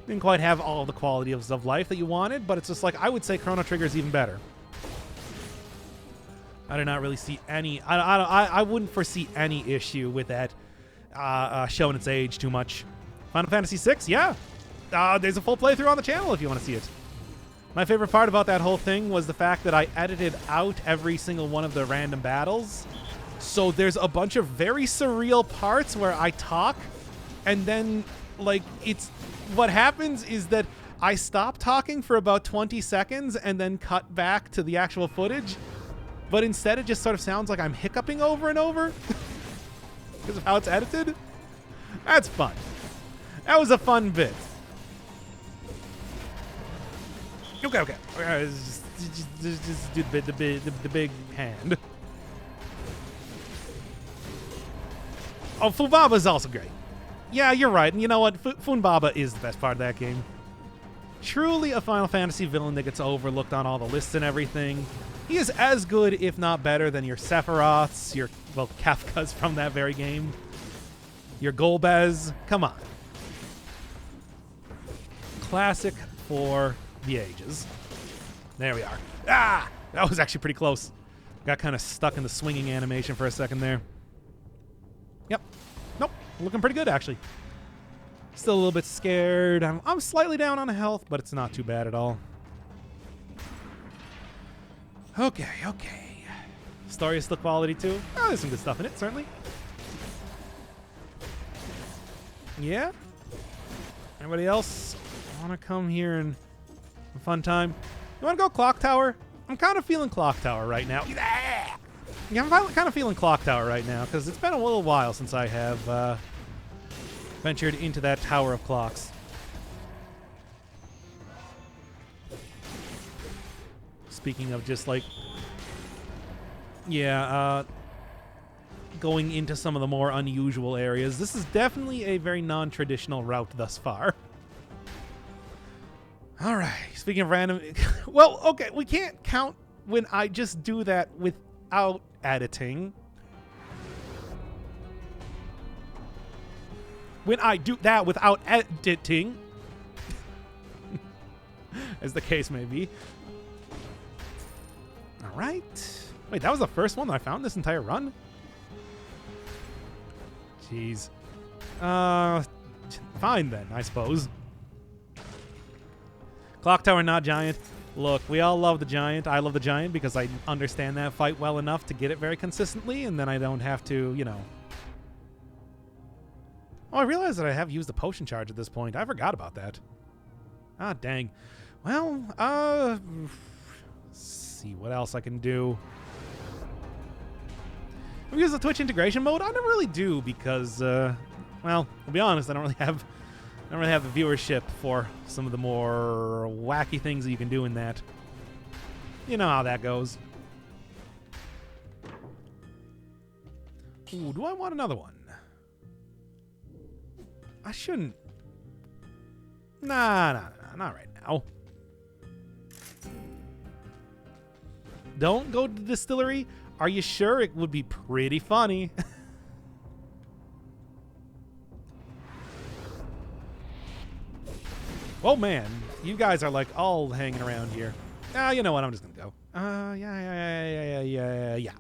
Didn't quite have all the quality of life that you wanted, but it's just like, I would say Chrono Trigger is even better. I do not really see any... I wouldn't foresee any issue with that showing its age too much. Final Fantasy VI, yeah. There's a full playthrough on the channel if you want to see it. My favorite part about that whole thing was the fact that I edited out every single one of the random battles. So there's a bunch of very surreal parts where I talk, and then, like, it's... what happens is that I stop talking for about 20 seconds and then cut back to the actual footage. But instead, it just sort of sounds like I'm hiccuping over and over because of how it's edited. That's fun. That was a fun bit. Okay. Just do the big hand. Oh, Funbaba's also great. Yeah, you're right. And you know what? Funbaba is the best part of that game. Truly a Final Fantasy villain that gets overlooked on all the lists and everything. He is as good, if not better, than your Sephiroths, your, well, Kefkas from that very game. Your Golbez. Come on. Classic for the ages. There we are. Ah! That was actually pretty close. Got kind of stuck in the swinging animation for a second there. Yep. Nope. Looking pretty good, actually. Still a little bit scared. I'm slightly down on health, but it's not too bad at all. Okay. Story is still quality, too. Oh, there's some good stuff in it, certainly. Yeah? Anybody else want to come here and have a fun time? You want to go Clock Tower? I'm kind of feeling Clock Tower right now. Yeah, I'm kind of feeling Clock Tower right now, because it's been a little while since I have ventured into that Tower of Clocks. Speaking of just like, going into some of the more unusual areas, this is definitely a very non-traditional route thus far. All right. Speaking of random, well, okay, we can't count when I just do that without editing. When I do that without editing, as the case may be. All right. Wait, that was the first one that I found this entire run? Jeez. Fine then, I suppose. Clock Tower, not Giant. Look, we all love the Giant. I love the Giant because I understand that fight well enough to get it very consistently, and then I don't have to, you know. Oh, I realize that I have used the potion charge at this point. I forgot about that. Ah, dang. Well, let's see what else I can do. Have you used the Twitch integration mode? I never really do because, well, I'll be honest, I don't really have the viewership for some of the more wacky things that you can do in that. You know how that goes. Ooh, do I want another one? I shouldn't. Nah, not right now. Don't go to the distillery. Are you sure? It would be pretty funny. Oh man, you guys are like all hanging around here. You know what? I'm just gonna go. Yeah.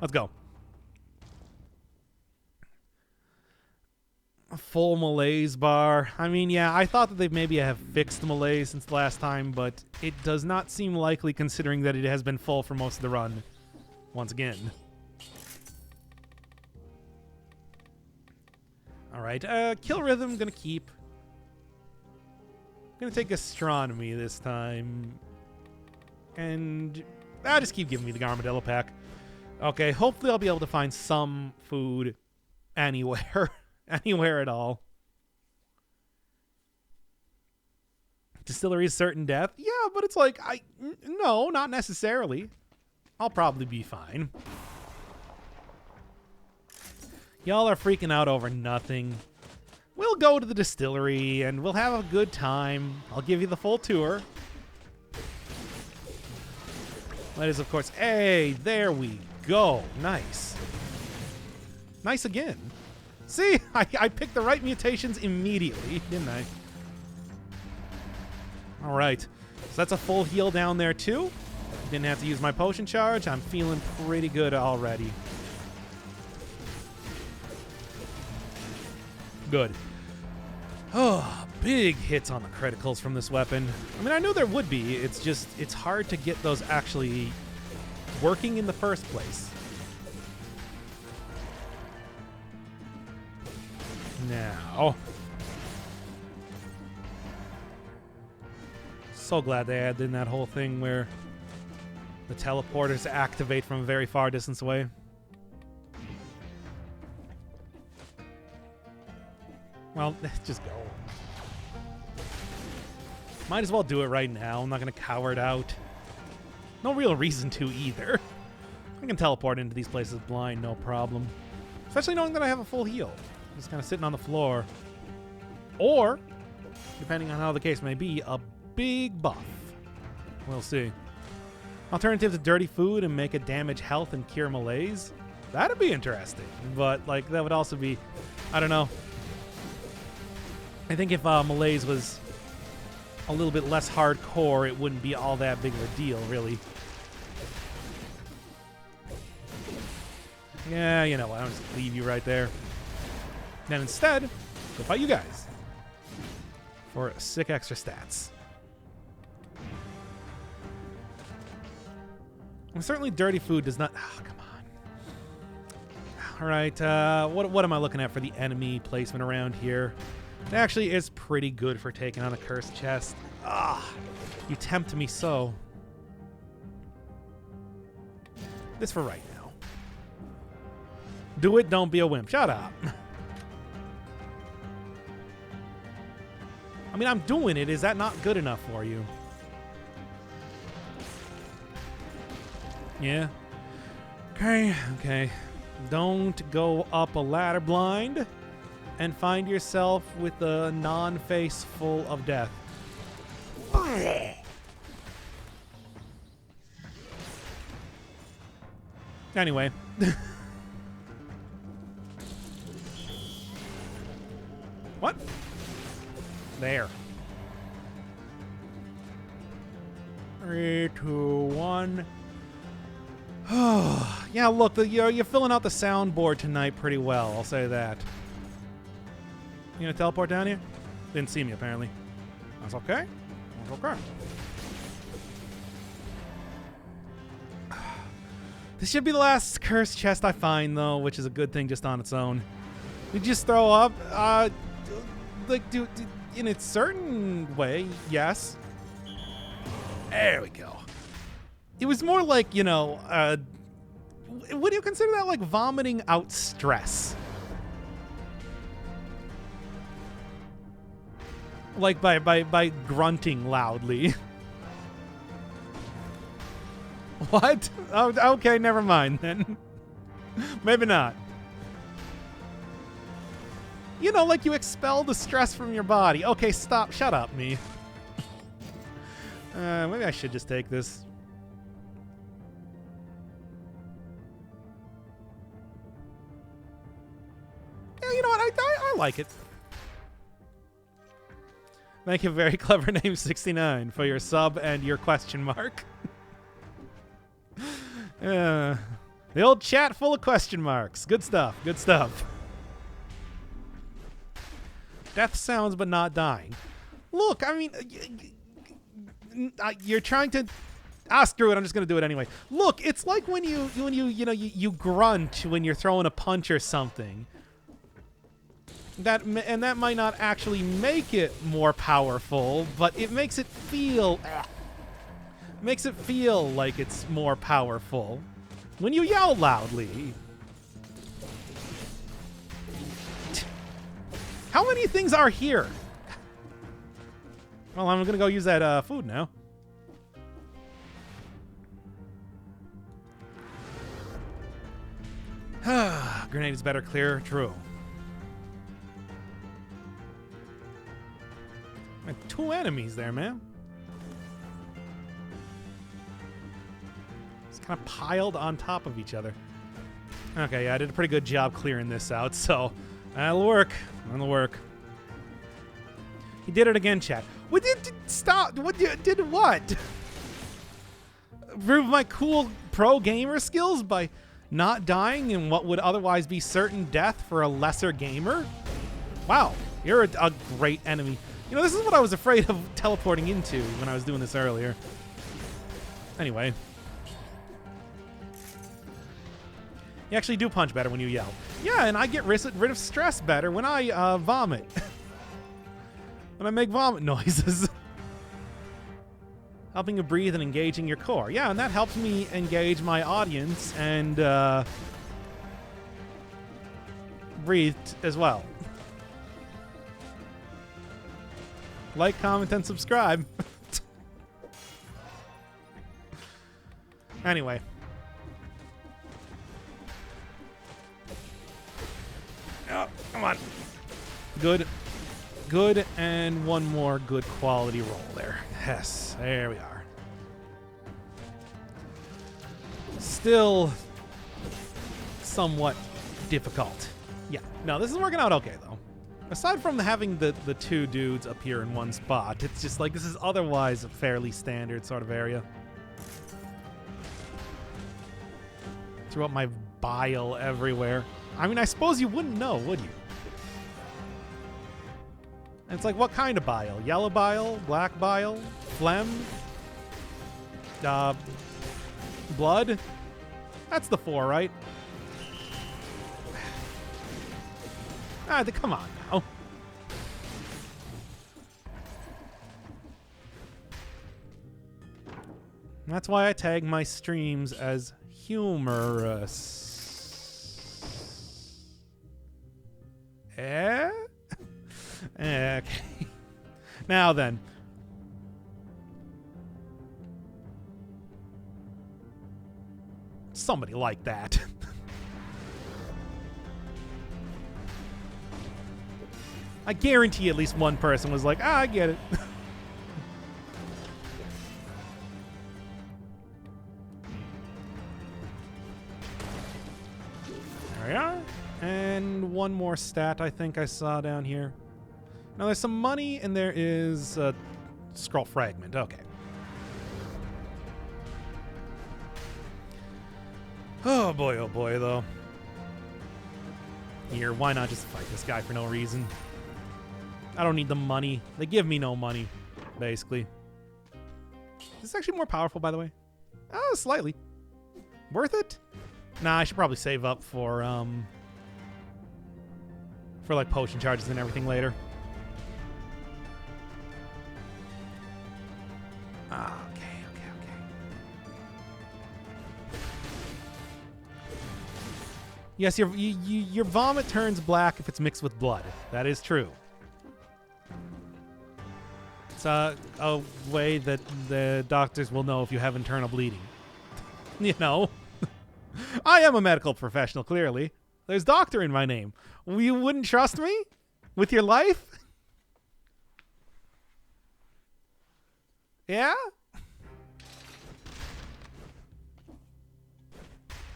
Let's go. A full malaise bar. I mean, yeah, I thought that they maybe have fixed malaise since the last time, but it does not seem likely considering that it has been full for most of the run. Once again. All right, kill rhythm, gonna keep. Gonna take astronomy this time. And I'll just keep giving me the Armadillo pack. Okay, hopefully I'll be able to find some food anywhere. Anywhere at all. Distillery is certain death. Yeah, but it's like, no, not necessarily. I'll probably be fine. Y'all are freaking out over nothing. We'll go to the distillery and we'll have a good time. I'll give you the full tour. That is, of course, hey, there we go. Nice. Nice again. See, I picked the right mutations immediately, didn't I? All right. So that's a full heal down there, too. Didn't have to use my potion charge. I'm feeling pretty good already. Good. Oh, big hits on the criticals from this weapon. I mean, I knew there would be. It's just, it's hard to get those actually working in the first place. Now. So glad they added in that whole thing where the teleporters activate from a very far distance away. Well, let's just go. Might as well do it right now. I'm not going to cower it out. No real reason to either. I can teleport into these places blind, no problem. Especially knowing that I have a full heal. Just kind of sitting on the floor. Or, depending on how the case may be, a big buff. We'll see. Alternative to dirty food and make it damage health and cure malaise? That'd be interesting. But, like, that would also be, I don't know. I think if malaise was a little bit less hardcore, it wouldn't be all that big of a deal, really. Yeah, you know what? I'll just leave you right there. And instead, go fight you guys for sick extra stats. And certainly dirty food does not... Oh, come on. All right, what am I looking at for the enemy placement around here? It actually is pretty good for taking on a cursed chest. Ah, you tempt me so. This for right now. Do it, don't be a wimp. Shut up. I mean, I'm doing it. Is that not good enough for you? Yeah. Okay. Don't go up a ladder blind and find yourself with a non-face full of death. Anyway. What? There. 3, 2, 1. Yeah, look, you're filling out the soundboard tonight pretty well, I'll say that. You gonna teleport down here? Didn't see me, apparently. That's okay. That's okay. This should be the last cursed chest I find, though, which is a good thing just on its own. Did you just throw up? Like, in a certain way, yes. There we go. It was more like, you know, would you consider that like vomiting out stress? Like by grunting loudly. What? Oh, okay, never mind then. Maybe not. You know, like you expel the stress from your body. Okay, stop. Shut up, me. Maybe I should just take this. Yeah, you know what? I like it. Thank you, very clever name 69, for your sub and your question mark. The old chat full of question marks. Good stuff. Good stuff. Death sounds, but not dying. Look, I mean, you're trying to. Screw it. I'm just gonna do it anyway. Look, it's like when you grunt when you're throwing a punch or something. That might not actually make it more powerful, but it makes it feel. Makes it feel like it's more powerful when you yell loudly. How many things are here? Well, I'm gonna go use that food now. Grenade is better, clear, true. 2 enemies there, man. It's kind of piled on top of each other. Okay, yeah, I did a pretty good job clearing this out, so that'll work. That'll work. He did it again, chat. What did stop? What did what? Prove my cool pro gamer skills by not dying in what would otherwise be certain death for a lesser gamer? Wow, you're a great enemy. You know, this is what I was afraid of teleporting into when I was doing this earlier. Anyway. You actually do punch better when you yell. Yeah, and I get rid of stress better when I vomit. When I make vomit noises. Helping you breathe and engaging your core. Yeah, and that helps me engage my audience and breathe as well. Like, comment, and subscribe. Anyway. Oh, come on. Good. Good, and one more good quality roll there. Yes, there we are. Still somewhat difficult. Yeah, no, this is working out okay, though. Aside from having the 2 dudes appear in one spot, it's just like this is otherwise a fairly standard sort of area. Threw up my bile everywhere. I mean, I suppose you wouldn't know, would you? And it's like, what kind of bile? Yellow bile? Black bile? Phlegm? Blood? That's the 4, right? Come on now. That's why I tag my streams as humorous. Okay. Now then. Somebody like that. I guarantee at least one person was like, I get it. There we are. And one more stat I think I saw down here. Now there's some money and there is a scroll fragment. Okay. Oh boy, though. Here, why not just fight this guy for no reason? I don't need the money. They give me no money, basically. Is this actually more powerful, by the way? Oh, slightly. Worth it? Nah, I should probably save up for like potion charges and everything later. Okay. Yes, your vomit turns black if it's mixed with blood. That is true. It's a way that the doctors will know if you have internal bleeding. You know? I am a medical professional, clearly. There's doctor in my name. You wouldn't trust me? With your life? Yeah?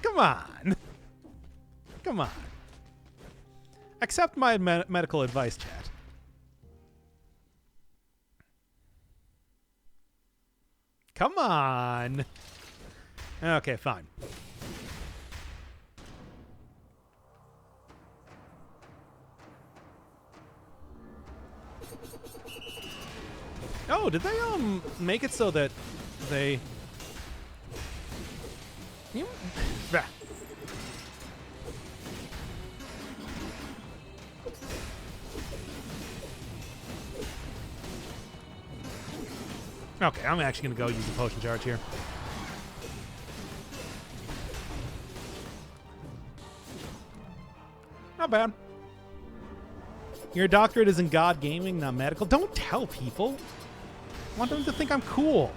Come on. Come on. Accept my medical advice, chat. Come on. Okay, fine. Oh, did they make it so that they Okay, I'm actually going to go use the potion charge here. Not bad. Your doctorate is in God Gaming, not medical. Don't tell people. I want them to think I'm cool.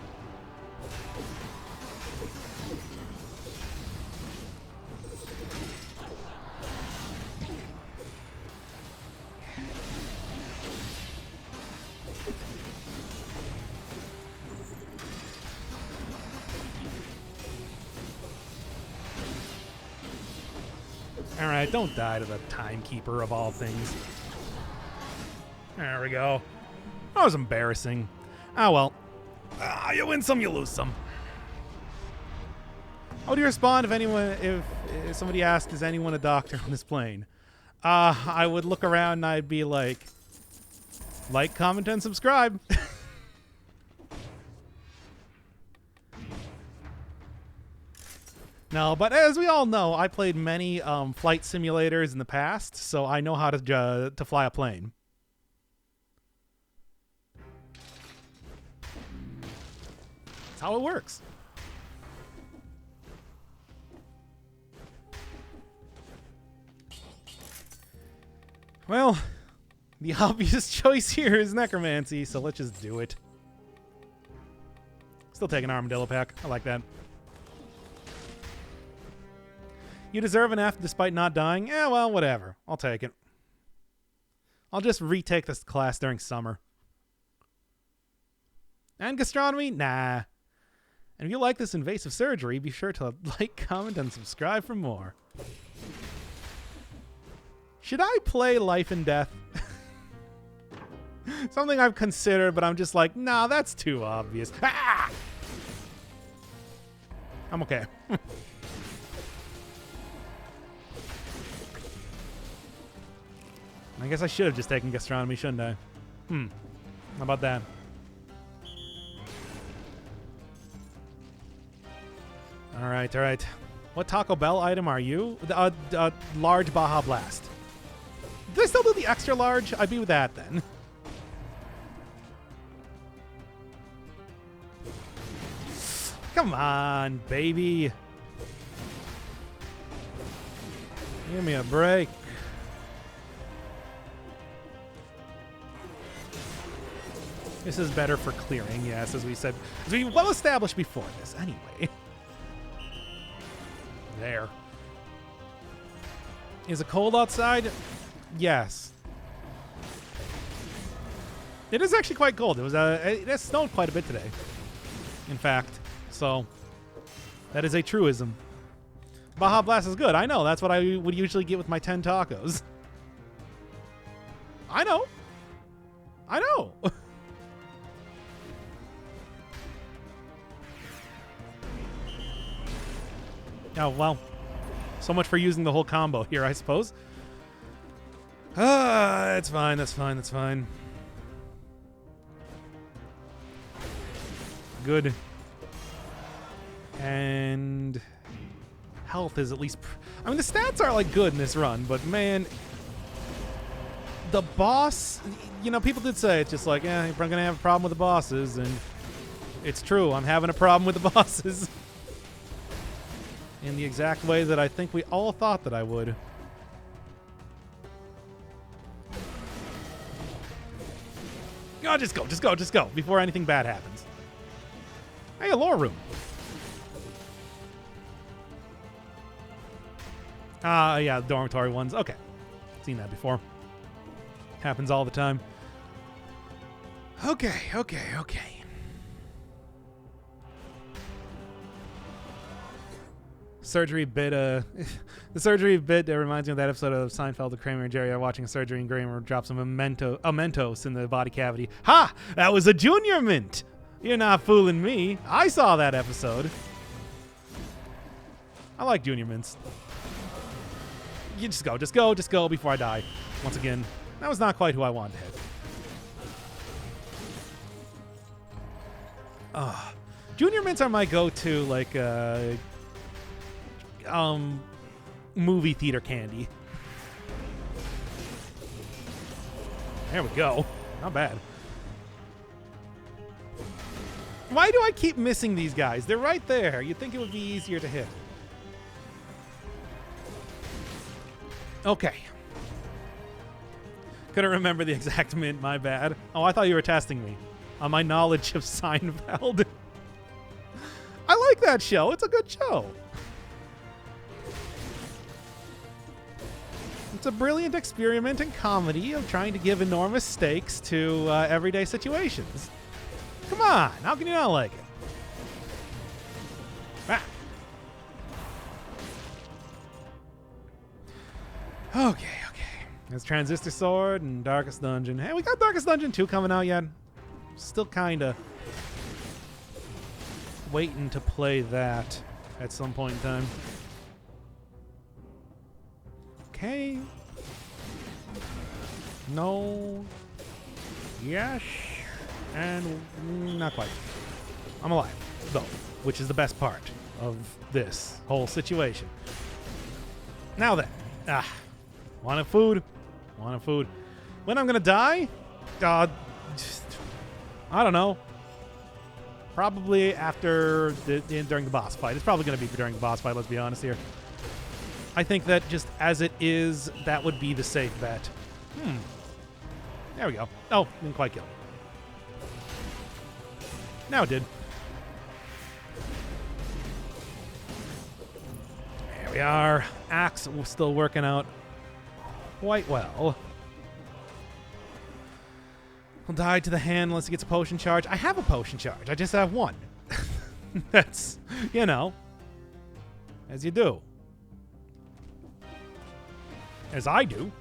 Alright, don't die to the timekeeper of all things. There we go. That was embarrassing. Oh well. You win some, you lose some. How do you respond if somebody asked, is anyone a doctor on this plane? I would look around and I'd be like, comment, and subscribe. No, but as we all know, I played many flight simulators in the past, so I know how to fly a plane. That's how it works. Well, the obvious choice here is necromancy, so let's just do it. Still take an armadillo pack. I like that. You deserve an F despite not dying? Yeah, well, whatever. I'll take it. I'll just retake this class during summer. And gastronomy? Nah. And if you like this invasive surgery, be sure to like, comment, and subscribe for more. Should I play Life and Death? Something I've considered, but I'm just like, nah, that's too obvious. Ah! I'm okay. I guess I should have just taken gastronomy, shouldn't I? How about that? All right. What Taco Bell item are you? Large Baja Blast. Do they still do the extra large? I'd be with that then. Come on, baby. Give me a break. This is better for clearing, yes, as we said. As we well established before this, anyway. There. Is it cold outside? Yes. It is actually quite cold. It has snowed quite a bit today, in fact. So, that is a truism. Baja Blast is good. I know. That's what I would usually get with my 10 tacos. I know. I know. Oh, well. So much for using the whole combo here, I suppose. It's fine. That's fine. That's fine. Good. And health is at least... I mean, the stats are, like, good in this run, but, man... The boss... You know, people did say it's just like, yeah, you're going to have a problem with the bosses, and it's true. I'm having a problem with the bosses. In the exact way that I think we all thought that I would. Oh, just go, just go, just go, before anything bad happens. Hey, a lore room. Yeah, the dormitory ones. Okay. Seen that before. Happens all the time. Okay. Surgery bit, the surgery bit reminds me of that episode of Seinfeld where Kramer and Jerry are watching a surgery and Kramer drops a Mentos in the body cavity. Ha! That was a Junior Mint! You're not fooling me. I saw that episode. I like Junior Mints. You just go before I die. Once again, that was not quite who I wanted to hit. Junior Mints are my go-to, like, movie theater candy. There we go. Not bad. Why do I keep missing these guys? They're right there. You'd think it would be easier to hit. Okay. Couldn't remember the exact mint, my bad. Oh, I thought you were testing me on my knowledge of Seinfeld. I like that show. It's a good show. It's a brilliant experiment in comedy of trying to give enormous stakes to everyday situations. Come on, how can you not like it? Ah. Okay. There's Transistor Sword and Darkest Dungeon. Hey, we got Darkest Dungeon 2 coming out yet. Still kind of waiting to play that at some point in time. Okay. No. Yes. And not quite. I'm alive, though, which is the best part of this whole situation. Now then. Wanted food. When I'm going to die? I don't know. Probably after during the boss fight. It's probably going to be during the boss fight, let's be honest here. I think that just as it is, that would be the safe bet. There we go. Oh, didn't quite kill. Now it did. There we are. Axe still working out quite well. He'll die to the hand unless he gets a potion charge. I have a potion charge. I just have one. That's, you know, as you do. As I do.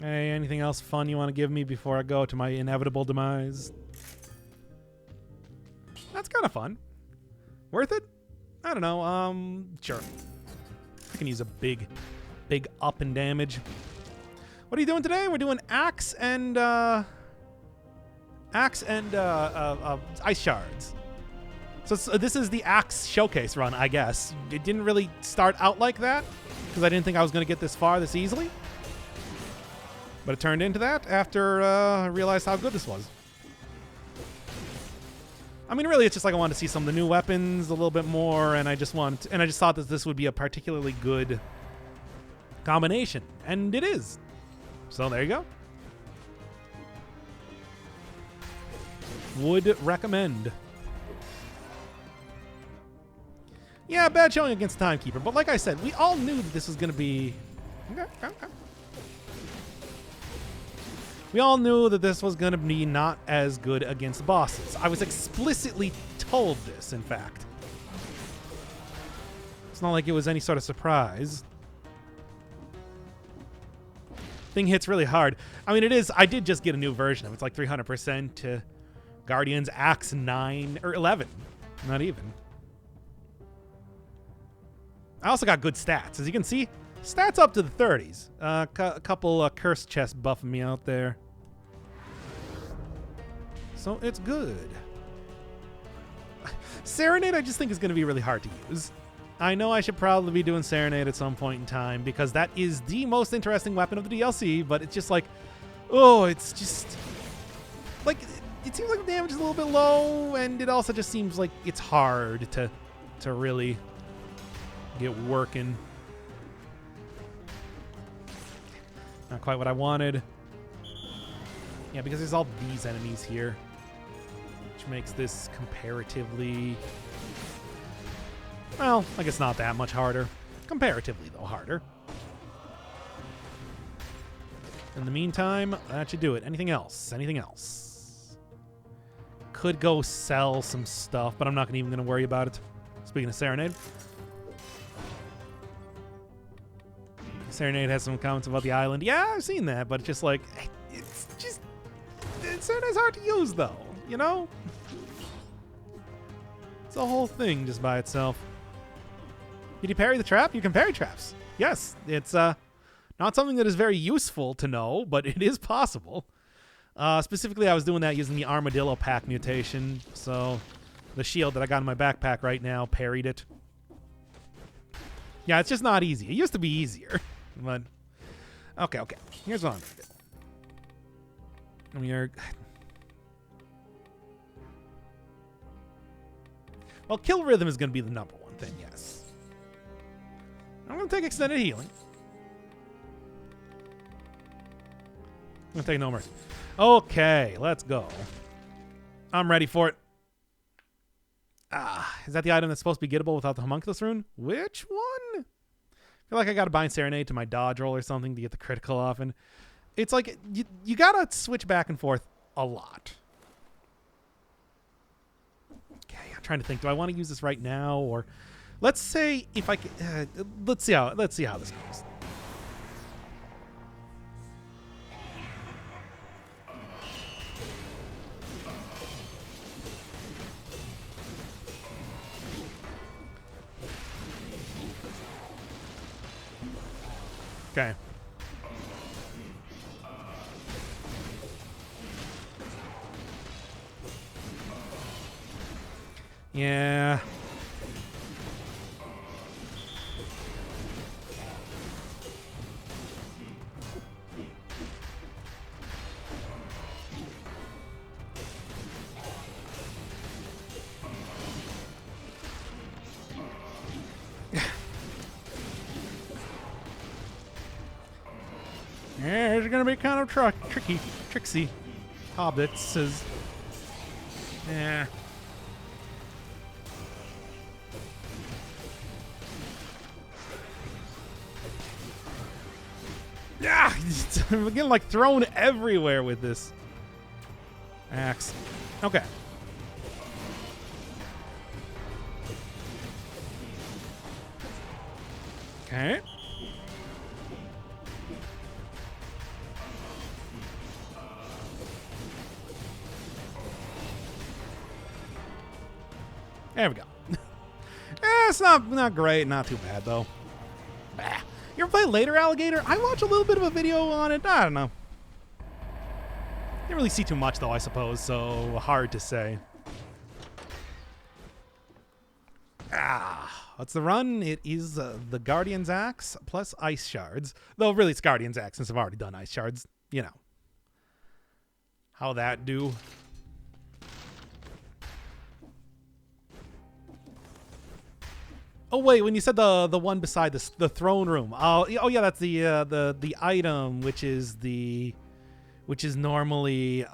Hey, anything else fun you want to give me before I go to my inevitable demise? That's kind of fun. Worth it? I don't know. Sure. I can use a big up in damage. What are you doing today? We're doing axe and ice shards. So this is the axe showcase run, I guess. It didn't really start out like that because I didn't think I was going to get this far this easily. But it turned into that after I realized how good this was. I mean, really, it's just like I wanted to see some of the new weapons a little bit more, and I just thought that this would be a particularly good combination, and it is. So there you go. Would recommend. Yeah, bad showing against Timekeeper, but like I said, we all knew that this was going to be... Okay. We all knew that this was going to be not as good against bosses. I was explicitly told this, in fact. It's not like it was any sort of surprise. Thing hits really hard. I mean, it is. I did just get a new version of it. It's like 300% to Guardians Axe 9 or 11. Not even. I also got good stats. As you can see, stats up to the 30s. A couple curse chests buffing me out there. So it's good. Serenade I just think is going to be really hard to use. I know I should probably be doing Serenade at some point in time because that is the most interesting weapon of the DLC, but it's just like, oh, it's just like, it seems like the damage is a little bit low, and it also just seems like it's hard to really get working. Not quite what I wanted. Yeah, because there's all these enemies here, which makes this comparatively, well, I guess not that much harder. Comparatively, though, harder. In the meantime, that should do it. Anything else? Anything else? Could go sell some stuff, but I'm not even going to worry about it. Speaking of Serenade. Serenade has some comments about the island. Yeah, I've seen that, but it's just like, it's just, Serenade's hard to use, though, you know? It's a whole thing just by itself. Did you parry the trap? You can parry traps. Yes, it's not something that is very useful to know, but it is possible. Specifically, I was doing that using the Armadillo Pack mutation, so the shield that I got in my backpack right now parried it. Yeah, it's just not easy. It used to be easier, but okay. Here's what I'm gonna do. We are. Well, kill rhythm is going to be the number one thing, yes. I'm going to take extended healing. I'm going to take no mercy. Okay, let's go. I'm ready for it. Is that the item that's supposed to be gettable without the homunculus rune? Which one? I feel like I got to bind Serenade to my dodge roll or something to get the critical off. And it's like you got to switch back and forth a lot. Okay, I'm trying to think. Do I want to use this right now, or let's say if I can? Let's see how this goes. Okay. Yeah. Yeah, it's gonna be kind of tricksy. Hobbit says, yeah. Yeah, I'm getting like thrown everywhere with this axe. Okay. Okay. There we go. It's not great, not too bad though. Bah. You ever play Later Alligator? I watched a little bit of a video on it. I don't know. Didn't really see too much though, I suppose, so hard to say. What's the run? It is the Guardian's Axe plus Ice Shards. Though really it's Guardian's Axe since I've already done Ice Shards. You know. How that do. Oh wait, when you said the one beside the throne room, oh yeah, that's the item which is normally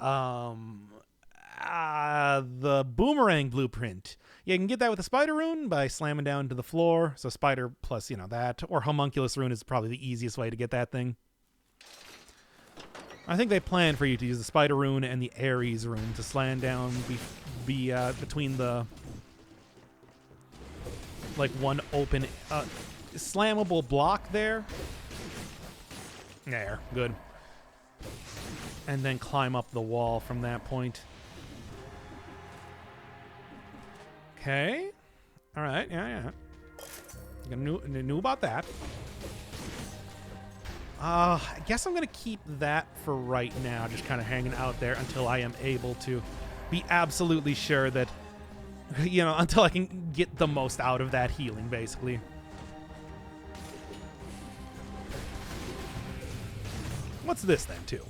the boomerang blueprint. Yeah, you can get that with a spider rune by slamming down to the floor. So spider plus that, or homunculus rune is probably the easiest way to get that thing. I think they plan for you to use the spider rune and the Ares rune to slam down between the like one open, slammable block there. There, good. And then climb up the wall from that point. Okay. All right. Yeah. I knew about that. I guess I'm going to keep that for right now, just kind of hanging out there until I am able to be absolutely sure that, you know, until I can get the most out of that healing, basically. What's this then, too?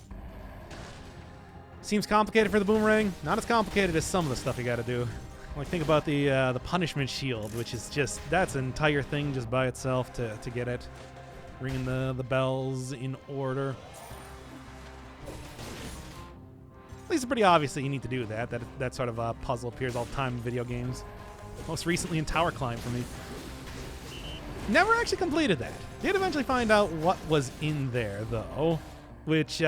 Seems complicated for the boomerang. Not as complicated as some of the stuff you got to do. Like, think about the punishment shield, which is just, that's an entire thing just by itself to get it. Ringing the bells in order. At least it's pretty obvious that you need to do that. That sort of puzzle appears all the time in video games. Most recently in Tower Climb for me. Never actually completed that. Did eventually find out what was in there, though. Which,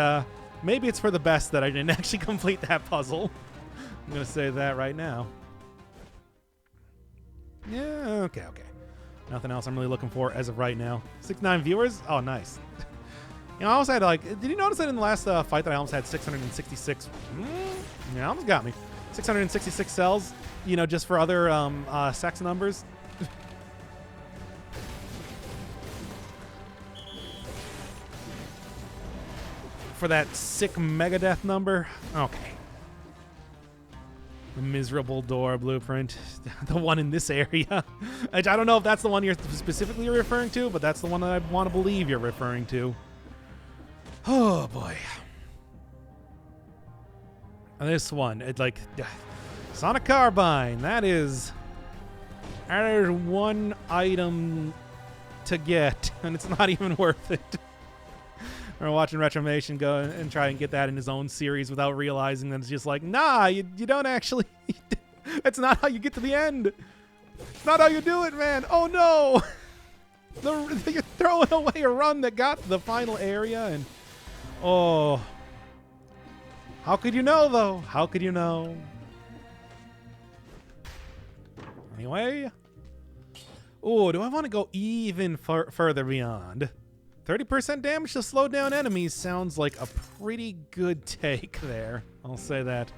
maybe it's for the best that I didn't actually complete that puzzle. I'm going to say that right now. Yeah, okay. Nothing else I'm really looking for as of right now. 69 viewers? Oh, nice. You know, I almost had, like, did you notice that in the last fight that I almost had 666? Yeah, almost got me. 666 cells, you know, just for other sex numbers. For that sick Megadeth number? Okay. The miserable door blueprint. The one in this area. I don't know if that's the one you're specifically referring to, but that's the one that I want to believe you're referring to. Oh, boy. And this one, it's like... Sonic Carbine. That is one item to get, and it's not even worth it. We're watching Retromation go and try and get that in his own series without realizing that it's just like, nah, you don't actually. That's not how you get to the end. It's not how you do it, man. Oh, no. You're throwing away a run that got the final area. And oh. How could you know, though? How could you know? Anyway. Oh, do I want to go even further beyond? 30% damage to slow down enemies sounds like a pretty good take there. I'll say that.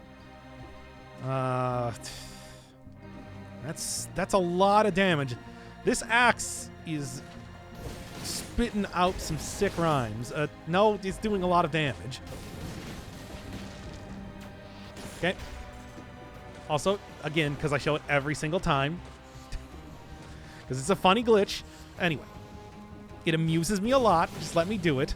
That's a lot of damage. This axe is spitting out some sick rhymes. No, it's doing a lot of damage. Okay. Also, again, because I show it every single time. Because it's a funny glitch. Anyway. It amuses me a lot. Just let me do it.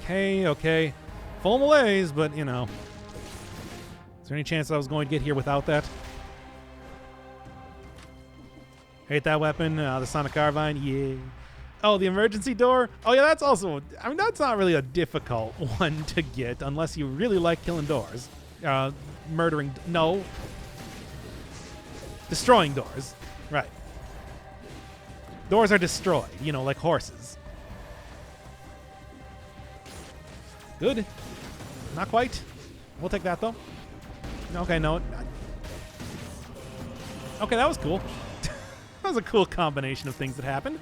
Okay. Full malaise, but, you know. Is there any chance I was going to get here without that? Hate that weapon. The Sonic Carbine. Yeah. Oh, the emergency door? Oh, yeah, that's also... I mean, that's not really a difficult one to get unless you really like killing doors. Murdering... No. Destroying doors. Right. Doors are destroyed, you know, like horses. Good. Not quite. We'll take that, though. Okay, no. Okay, that was cool. That was a cool combination of things that happened.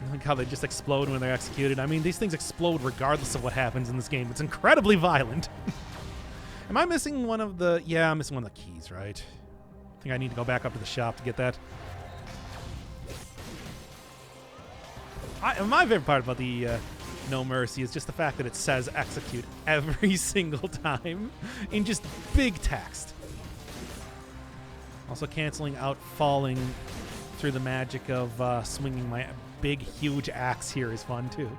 I like how they just explode when they're executed. I mean, these things explode regardless of what happens in this game. It's incredibly violent. Am I missing one of the... Yeah, I'm missing one of the keys, right? I think I need to go back up to the shop to get that. My favorite part about the No Mercy is just the fact that it says execute every single time in just big text. Also canceling out falling through the magic of swinging my big, huge axe here is fun, too.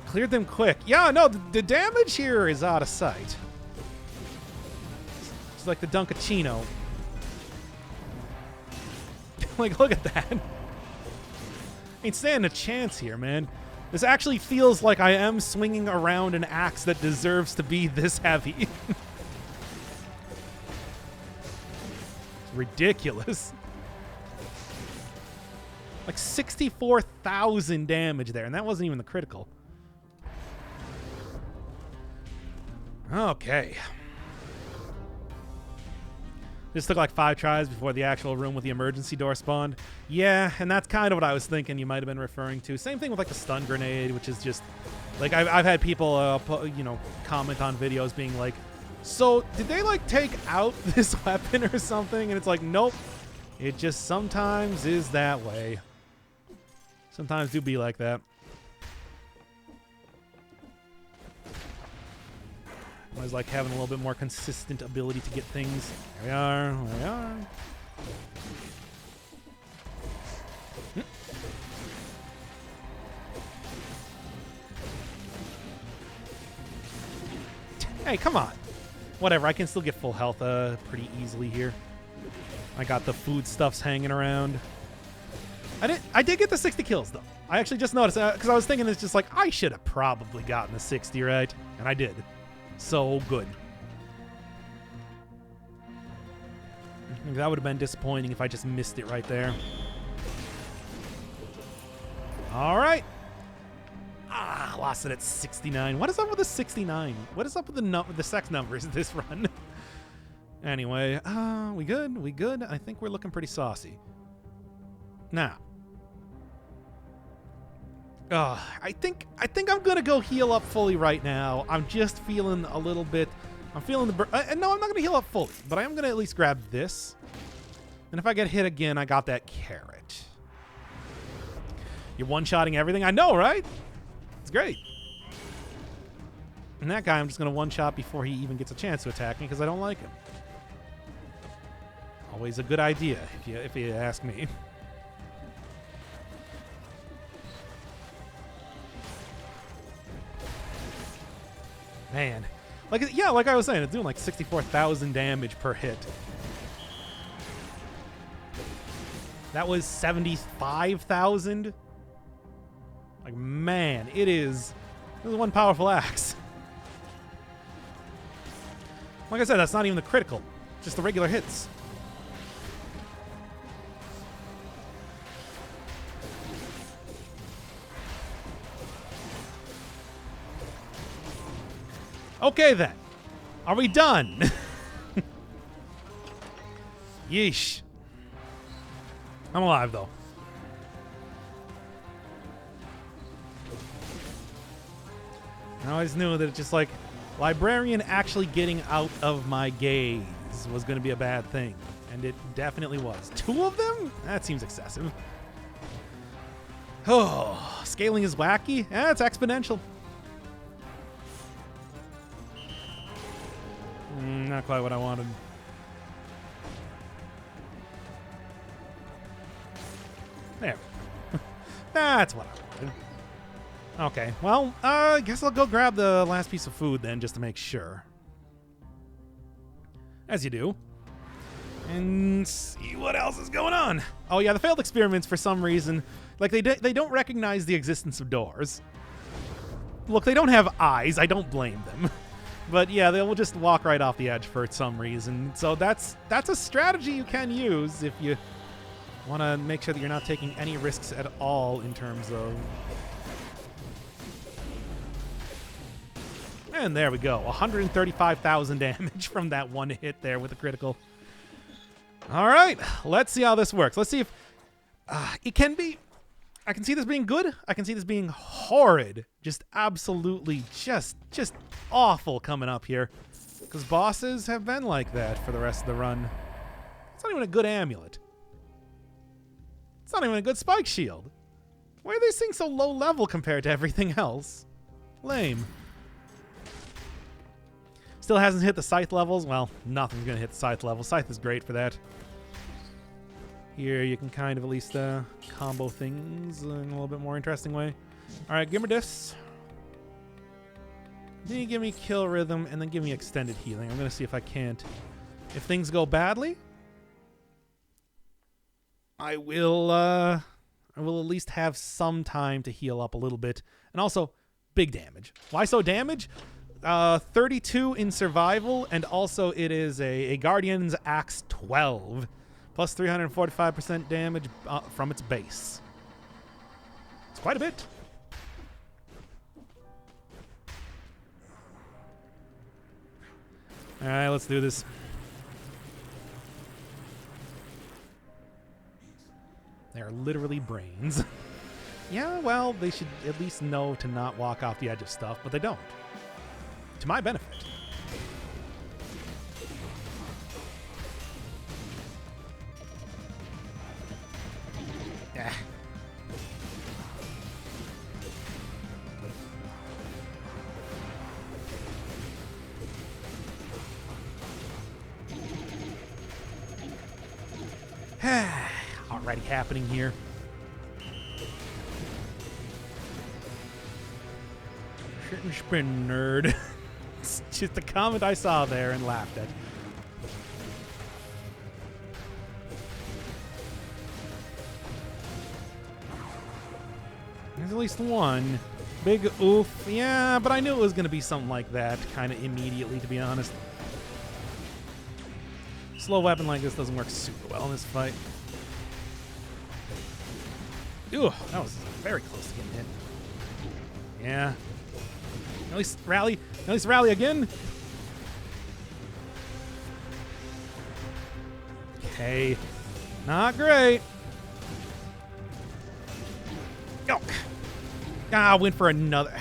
Cleared them quick. Yeah, no, the damage here is out of sight. It's like the Dunkachino. Like, look at that. Ain't standing a chance here, man. This actually feels like I am swinging around an axe that deserves to be this heavy. It's ridiculous. Like 64,000 damage there, and that wasn't even the critical. Okay. This took like 5 tries before the actual room with the emergency door spawned. Yeah, and that's kind of what I was thinking you might have been referring to. Same thing with like the stun grenade, which is just like I've had people comment on videos being like, so did they like take out this weapon or something? And it's like, nope. It just sometimes is that way. Sometimes do be like that. Always like having a little bit more consistent ability to get things. There we are. There we are. Hey, come on. Whatever, I can still get full health pretty easily here. I got the foodstuffs hanging around. I did get the 60 kills, though. I actually just noticed, because I was thinking it's just like, I should have probably gotten the 60, right? And I did. So good. That would have been disappointing if I just missed it right there. All right. Ah, lost it at 69. What is up with the 69? What is up with the sex numbers this run? Anyway, we good? We good? I think we're looking pretty saucy. Now. I think I'm gonna go heal up fully right now. I'm just feeling a little bit. I'm feeling the. No, I'm not gonna heal up fully, but I am gonna at least grab this. And if I get hit again, I got that carrot. You're one-shotting everything. I know, right? It's great. And that guy, I'm just gonna one-shot before he even gets a chance to attack me because I don't like him. Always a good idea, if you ask me. Man, like I was saying, it's doing like 64,000 damage per hit. That was 75,000. Like, man, this is one powerful axe. Like I said, that's not even the critical, just the regular hits. Okay, then. Are we done? Yeesh. I'm alive, though. I always knew that it's just like, librarian actually getting out of my gaze was going to be a bad thing. And it definitely was. 2 of them? That seems excessive. Oh, scaling is wacky? Yeah, it's exponential. Not quite what I wanted. There. That's what I wanted. Okay, well, I guess I'll go grab the last piece of food then, just to make sure. As you do. And see what else is going on. Oh yeah, the failed experiments, for some reason, like they don't recognize the existence of doors. Look, they don't have eyes. I don't blame them. But yeah, they will just walk right off the edge for some reason. So that's a strategy you can use if you want to make sure that you're not taking any risks at all in terms of... And there we go. 135,000 damage from that one hit there with a critical. All right, let's see how this works. Let's see if it can be... I can see this being good. I can see this being horrid. Just absolutely just awful coming up here. Because bosses have been like that for the rest of the run. It's not even a good amulet. It's not even a good spike shield. Why are these things so low level compared to everything else? Lame. Still hasn't hit the scythe levels. Well, nothing's going to hit the scythe level. Scythe is great for that. Here you can kind of at least combo things in a little bit more interesting way. All right, give me this. Then you give me kill rhythm and then give me extended healing. I'm going to see if I can't. If things go badly, I will at least have some time to heal up a little bit. And also, big damage. Why so damage? 32 in survival, and also it is a Guardian's Axe 12. Plus 345% damage from its base. It's quite a bit. All right, let's do this. They're literally brains. Yeah, well, they should at least know to not walk off the edge of stuff, but they don't. To my benefit. Already happening here. Shit and spin, nerd. It's just a comment I saw there and laughed at. There's at least one. Big oof. Yeah, but I knew it was going to be something like that kind of immediately, to be honest. Slow weapon like this doesn't work super well in this fight. Ooh, that was very close to getting hit. Yeah. At least rally. At least rally again. Okay. Not great. Oh. Ah, went for another.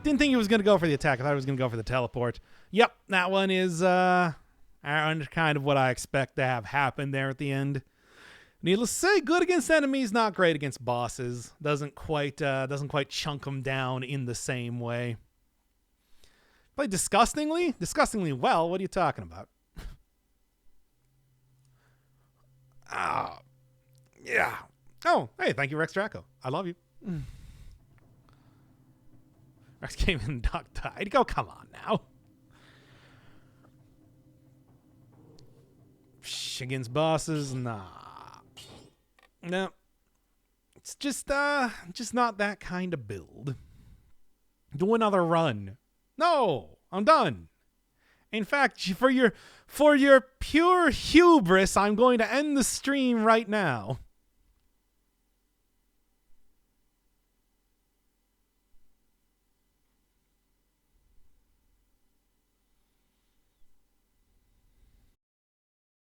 Didn't think he was going to go for the attack. I thought he was going to go for the teleport. Yep, that one is kind of what I expect to have happen there at the end. Needless to say, good against enemies, not great against bosses. Doesn't quite chunk them down in the same way. Played disgustingly well. What are you talking about? Ah, yeah. Oh, hey, thank you, Rex Draco. I love you. Rex came in and Doc died. Go, come on now. Against bosses, nah. No. It's just not that kind of build. Do another run. No, I'm done. In fact, for your pure hubris, I'm going to end the stream right now.